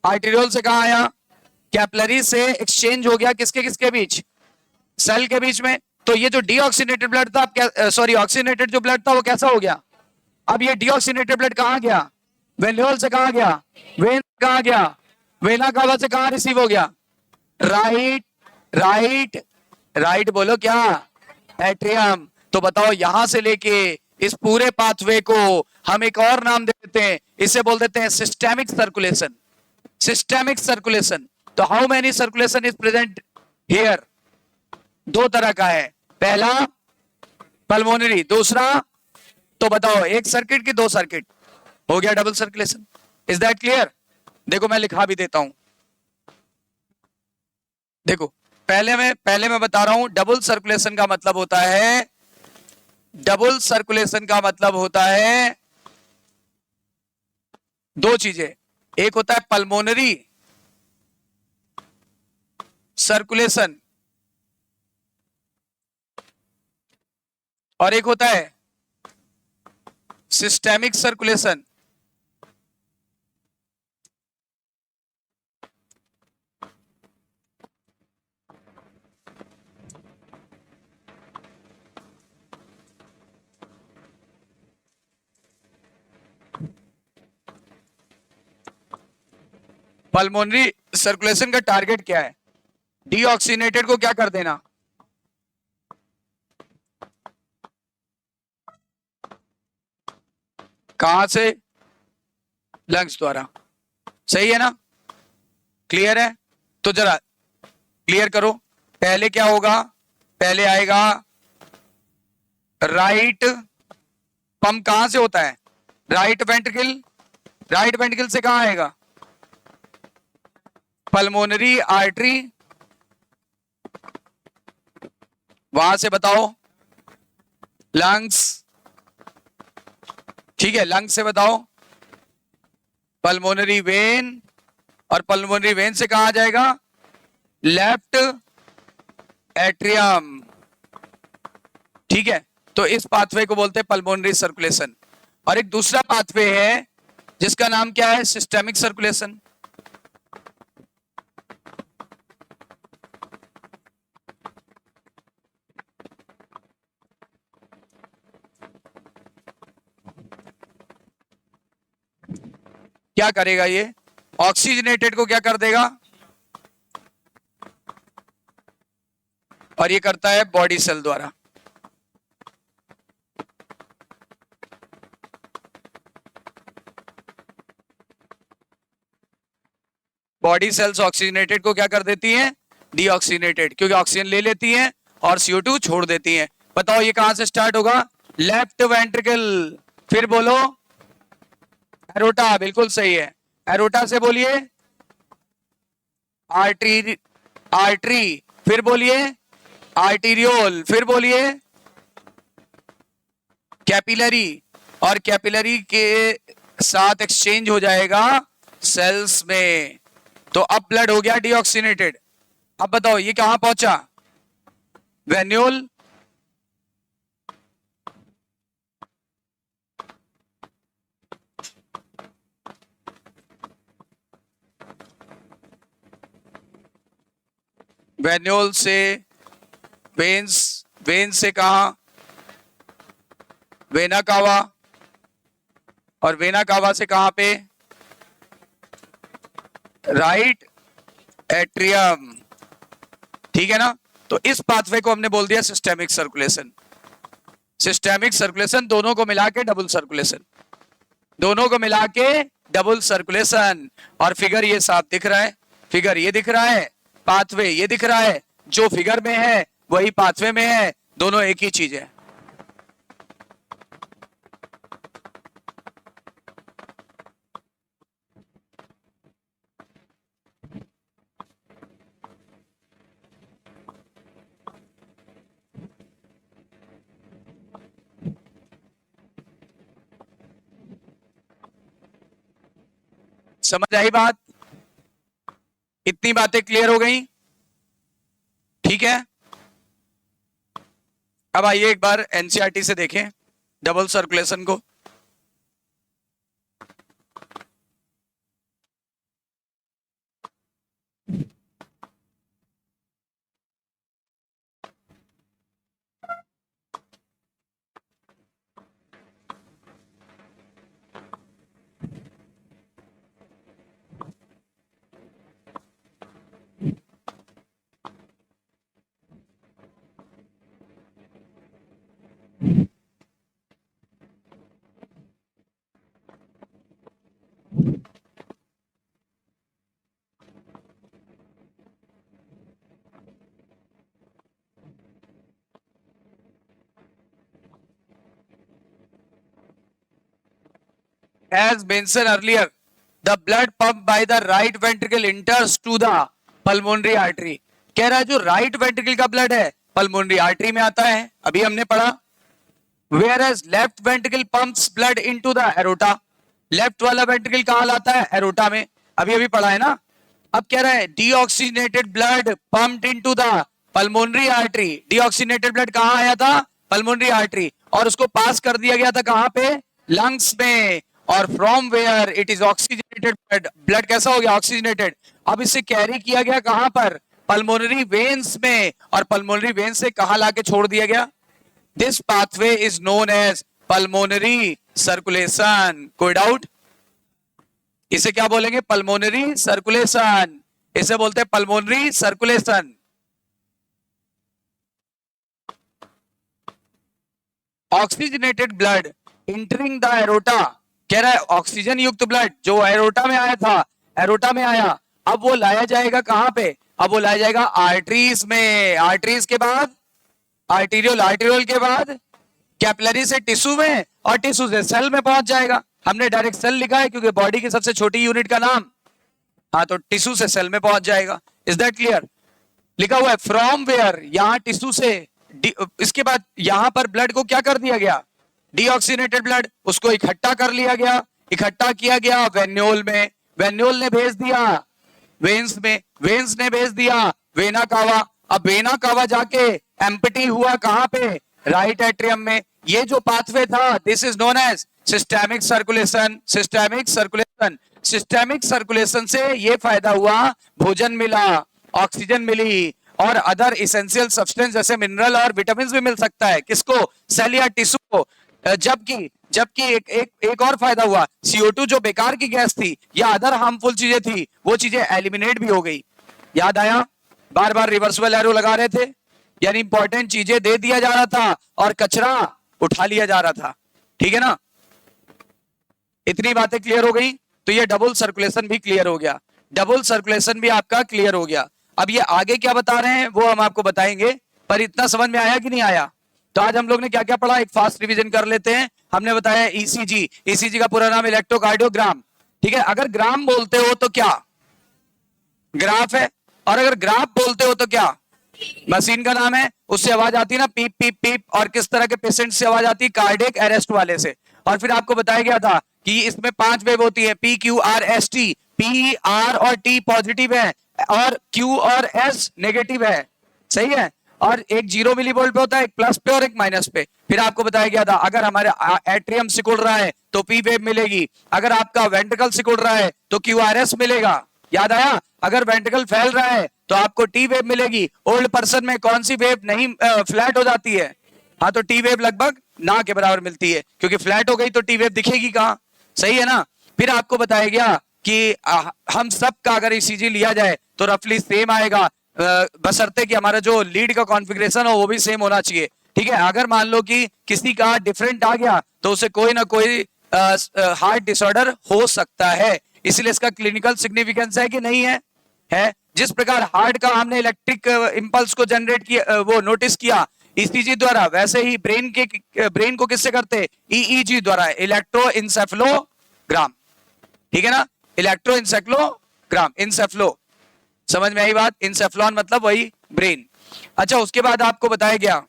आर्टेरियोल से कहां आया? कैपिलरी से एक्सचेंज हो गया किसके किसके बीच? सेल के बीच में। तो ये जो डीऑक्सीनेटेड ब्लड था, सॉरी ऑक्सीनेटेड जो ब्लड था वो कैसा हो गया? अब ये डीऑक्सीनेटेड ब्लड कहां गया? वेन्यूल से कहां गया? वेन कहां गया? वेना कावा से कहां रिसीव हो गया? राइट, राइट, राइट बोलो क्या? एट्रियम। तो बताओ, यहां से लेके इस पूरे पाथवे को हम एक और नाम दे देते हैं, इसे बोल देते हैं सिस्टेमिक सर्कुलेशन, सिस्टेमिक सर्कुलेशन। तो how many circulation is present here? दो तरह का है, पहला पल्मोनरी, दूसरा, तो बताओ एक सर्किट की दो सर्किट? हो गया double circulation. Is that clear? देखो मैं लिखा भी देता हूं, देखो पहले मैं बता रहा हूं, डबल सर्कुलेशन का मतलब होता है, डबल सर्कुलेशन का मतलब होता है दो चीजें। एक होता है पल्मोनरी सर्कुलेशन और एक होता है सिस्टेमिक सर्कुलेशन। पल्मोनरी सर्कुलेशन का टारगेट क्या है? डीऑक्सीनेटेड को क्या कर देना? कहां से? लंग्स द्वारा। सही है ना? क्लियर है? तो जरा क्लियर करो, पहले क्या होगा? पहले आएगा राइट पंप, कहां से होता है? राइट वेंट्रिकल, राइट वेंट्रिकल से कहां आएगा? पल्मोनरी आर्टरी, वहां से बताओ लंग्स, ठीक है, लंग्स से बताओ पल्मोनरी वेन, और पल्मोनरी वेन से कहा जाएगा लेफ्ट एट्रियम, ठीक है। तो इस पाथवे को बोलते हैं पल्मोनरी सर्कुलेशन। और एक दूसरा पाथवे है जिसका नाम क्या है, सिस्टेमिक सर्कुलेशन। क्या करेगा ये, ऑक्सीजनेटेड को क्या कर देगा, और ये करता है बॉडी सेल द्वारा। बॉडी सेल्स ऑक्सीजनेटेड को क्या कर देती हैं, डीऑक्सीजनेटेड, क्योंकि ऑक्सीजन ले लेती हैं और CO2 छोड़ देती हैं। बताओ ये कहां से स्टार्ट होगा, लेफ्ट वेंट्रिकल, फिर बोलो एरोटा, बिल्कुल सही है। एरोटा से बोलिए आर्टरी, आर्टरी, फिर बोलिए आर्टीरियोल, फिर बोलिए कैपिलरी, और कैपिलरी के साथ एक्सचेंज हो जाएगा सेल्स में। तो अब ब्लड हो गया डीऑक्सीनेटेड। अब बताओ ये कहां पहुंचा, वेन्यूल, वेन्यूल से वेन्स, वेन्स से कहा वेना कावा, और वेना कावा से कहां पे, राइट एट्रियम, ठीक है ना। तो इस पाथवे को हमने बोल दिया सिस्टेमिक सर्कुलेशन। सिस्टेमिक सर्कुलेशन दोनों को मिला के डबल सर्कुलेशन, दोनों को मिला के डबल सर्कुलेशन। और फिगर ये साफ दिख रहा है, फिगर ये दिख रहा है, पाथवे ये दिख रहा है, जो फिगर में है वही पाथवे में है, दोनों एक ही चीज है। समझ आई बात, इतनी बातें क्लियर हो गई, ठीक है। अब आइए एक बार एनसीईआरटी से देखें डबल सर्कुलेशन को। As mentioned earlier, the blood pumped by the right ventricle enters to the pulmonary artery. कह रहा है जो राइट वेंट्रिकल का ब्लड है पल्मोनरी आर्टरी में आता है, अभी हमने पढ़ा। Whereas left ventricle pumps blood into the aorta. Left वाला वेंट्रिकल कहां लाता है, एरोटा में, अभी अभी पढ़ा है ना। अब कह रहा है deoxygenated blood pumped into the pulmonary artery. Deoxygenated blood कहां आया था, पल्मोनरी आर्टरी, और उसको पास कर दिया गया था कहां पे, लंग्स में, और from where it is oxygenated blood. Blood कैसा हो गया, ऑक्सीजनेटेड। अब इसे कैरी किया गया कहां पर, पल्मोनरी वेन्स में, और पल्मोनरी वेन्स से कहां लाके छोड़ दिया गया। This pathway is known as pulmonary circulation. कोई डाउट, इसे क्या बोलेंगे, पल्मोनरी सर्कुलेशन, इसे बोलते हैं pulmonary circulation. Oxygenated blood entering the aorta, कह रहा है ऑक्सीजन युक्त ब्लड जो एरोटा में आया था, एरोटा में आया, अब वो लाया जाएगा कहां पे, अब वो लाया जाएगा आर्टरीज में। आर्टरीज के बाद आर्टीरियोल, आर्टीरियोल के बाद कैपिलरी से टिश्यू में, और टिश्यू से सेल में पहुंच जाएगा। हमने डायरेक्ट सेल लिखा है क्योंकि बॉडी की सबसे छोटी यूनिट का नाम, हाँ, तो टिश्यू से सेल में पहुंच जाएगा। इज दैट क्लियर, लिखा हुआ है फ्रॉम वेयर, यहां टिश्यू से इसके बाद यहां पर ब्लड को क्या कर दिया गया, डीऑक्सीनेटेड ब्लड, उसको इकट्ठा कर लिया गया, इकट्ठा किया गया वेन्यूल में, वेन्यूल ने भेज दिया वेन्स में, वेन्स ने भेज दिया वेना कावा, अब वेना कावा जाके एम्पटी हुआ कहां पे, राइट एट्रियम में। ये जो पाथवे था this is known as systemic circulation, systemic circulation. Systemic circulation से ये फायदा हुआ, भोजन मिला, ऑक्सीजन मिली और अदर इसेंशियल सब्सटेंस जैसे मिनरल और विटामिन भी मिल सकता है, किसको, सेल या टिश्यू को। जबकि जबकि एक और फायदा हुआ, CO2 जो बेकार की गैस थी या अदर हार्मफुल चीजें थी वो चीजें एलिमिनेट भी हो गई। याद आया, बार बार रिवर्सिबल एरो लगा रहे थे, यानी इंपॉर्टेंट चीजें दे दिया जा रहा था और कचरा उठा लिया जा रहा था, ठीक है ना। इतनी बातें क्लियर हो गई, तो ये डबल सर्कुलेशन भी क्लियर हो गया, डबल सर्कुलेशन भी आपका क्लियर हो गया। अब ये आगे क्या बता रहे हैं वो हम आपको बताएंगे, पर इतना समझ में आया कि नहीं आया। तो आज हम लोग ने क्या क्या पढ़ा, एक फास्ट रिवीजन कर लेते हैं। हमने बताया ECG, ECG का पूरा नाम इलेक्ट्रोकार्डियोग्राम, ठीक है। अगर ग्राम बोलते हो तो क्या, ग्राफ है, और अगर ग्राफ बोलते हो तो क्या, मशीन का नाम है, उससे आवाज आती है ना, पीप पीप पीप, और किस तरह के पेशेंट से आवाज आती है, कार्डियक अरेस्ट वाले से। और फिर आपको बताया गया था कि इसमें 5 वेव होती है, PQRST, P, R और T पॉजिटिव है और Q और S नेगेटिव है, सही है। और एक 0 मिलीवोल्ट पे होता है, एक प्लस पे और एक माइनस पे। फिर आपको बताया गया था अगर हमारे एट्रियम सिकुड़ रहा है तो P वेव मिलेगी, अगर आपका वेंट्रिकल सिकुड़ रहा है तो QRS मिलेगा। याद आया, अगर वेंट्रिकल फैल रहा है तो आपको T वेव मिलेगी। ओल्ड पर्सन में कौन सी वेव नहीं फ्लैट हो जाती है, हाँ तो T वेव लगभग ना के बराबर मिलती है, क्योंकि फ्लैट हो गई तो T वेव दिखेगी कहां, सही है ना। फिर आपको बताया गया कि हम सब का अगर ECG लिया जाए तो रफली सेम आएगा, बशर्ते कि हमारा जो लीड का कॉन्फ़िगरेशन हो वो भी सेम होना चाहिए, ठीक है। अगर मान लो कि किसी का डिफरेंट आ गया तो उसे कोई ना कोई हार्ट डिसऑर्डर हो सकता है, इसलिए इसका क्लिनिकल सिग्निफिकेंस है कि नहीं है, है। जिस प्रकार हार्ट का हमने इलेक्ट्रिक इंपल्स को जनरेट किया, वो नोटिस किया ECG द्वारा, वैसे ही ब्रेन को किससे करते, EEG द्वारा, इलेक्ट्रोइंसेफेलोग्राम, ठीक है ना, इलेक्ट्रोइंसेफेलोग्राम, इंसेफ्लो, समझ में आई बात, इंसेफ्लॉन मतलब वही ब्रेन। अच्छा, उसके बाद आपको बताया गया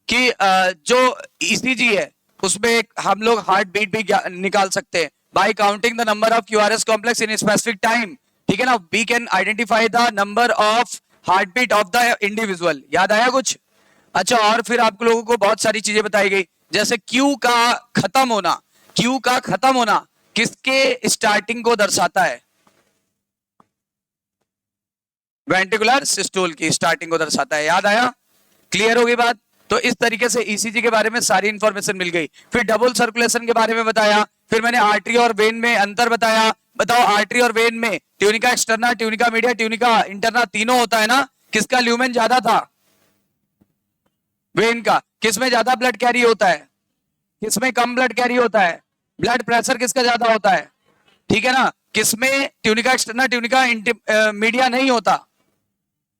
कि जो ECG है उसमें हम लोग हार्ट बीट भी निकाल सकते हैं by counting the number of QRS complex in specific time, ठीक है ना। We can identify the number of heart beat of the individual. याद आया कुछ। अच्छा, और फिर आप लोगों को बहुत सारी चीजें बताई गई, जैसे Q का खत्म होना किसके स्टार्टिंग को दर्शाता है, वेंट्रिकुलर सिस्टोल की स्टार्टिंग को दर्शाता है। याद आया, क्लियर हो गई बात। तो इस तरीके से ECG के बारे में सारी इंफॉर्मेशन मिल गई। फिर डबल सर्कुलेशन के बारे में बताया, फिर मैंने आर्टरी और वेन में अंतर बताया। बताओ, आर्टरी और वेन में tunica externa, tunica media, tunica interna तीनों होता है ना, किसका ल्यूमेन ज्यादा था, वेन का। किसमें ज्यादा ब्लड कैरी होता है, किसमें कम ब्लड कैरी होता है, ब्लड प्रेशर किसका ज्यादा होता है, ठीक है ना। किसमें ट्यूनिका एक्सटर्ना, ट्यूनिका मीडिया नहीं होता,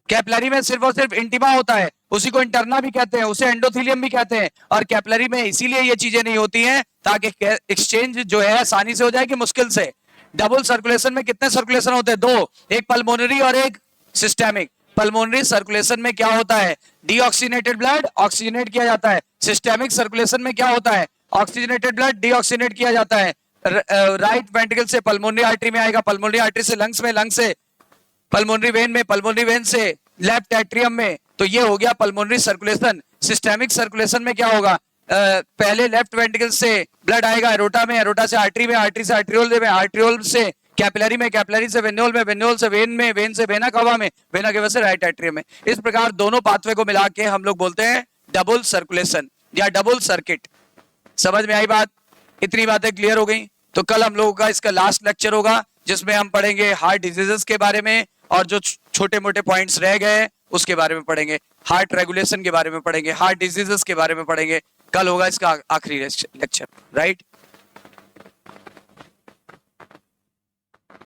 कैपिलरी में सिर्फ और सिर्फ इंटिमा होता है, उसी को इंटरना भी कहते हैं, उसे एंडोथेलियम भी कहते हैं। और कैपिलरी में इसीलिए ये चीजें नहीं होती हैं ताकि एक्सचेंज जो है आसानी से हो जाए कि मुश्किल से। डबल सर्कुलेशन में कितने सर्कुलेशन होते हैं, 2, एक पल्मोनरी और एक सिस्टेमिक। पल्मोनरी सर्कुलेशन में क्या होता है, डीऑक्सीनेटेड ब्लड ऑक्सीजनेट किया जाता है। सिस्टेमिक सर्कुलेशन में क्या होता है, ऑक्सीजनेटेड ब्लड डीऑक्सीनेट किया जाता है। राइट वेंट्रिकल से पल्मोनरी आर्टरी में आएगा, पल्मोनरी आर्टरी से लंग्स में, लंग्स से पल्मोनरी वेन में, पल्मोनरी वेन से लेफ्ट एट्रियम में। तो ये हो गया पल्मोनरी सर्कुलेशन। सिस्टेमिक सर्कुलेशन में क्या होगा, पहले लेफ्ट वेंट्रिकल से ब्लड आएगा एरोटा में, एरोटा से आर्टरी में, आर्टरी से आर्ट्रियोल में, आर्ट्रियोल से कैपिलरी में, कैपिलरी से वेन्यूल में, वेन्यूल से वेन में, वेन से वेना कावा में, वेना कावा से राइट एट्रियम में। इस प्रकार दोनों पाथवे को मिला के हम लोग बोलते हैं डबल सर्कुलेशन या डबल सर्किट। समझ में आई बात, इतनी बातें क्लियर हो गई। तो कल हम लोगों का इसका लास्ट लेक्चर होगा जिसमें हम पढ़ेंगे हार्ट डिजीजेस के बारे में, और जो छोटे मोटे पॉइंट्स रह गए उसके बारे में पढ़ेंगे, हार्ट रेगुलेशन के बारे में पढ़ेंगे, हार्ट डिजीजेस के बारे में पढ़ेंगे। कल होगा इसका आखिरी लेक्चर, राइट।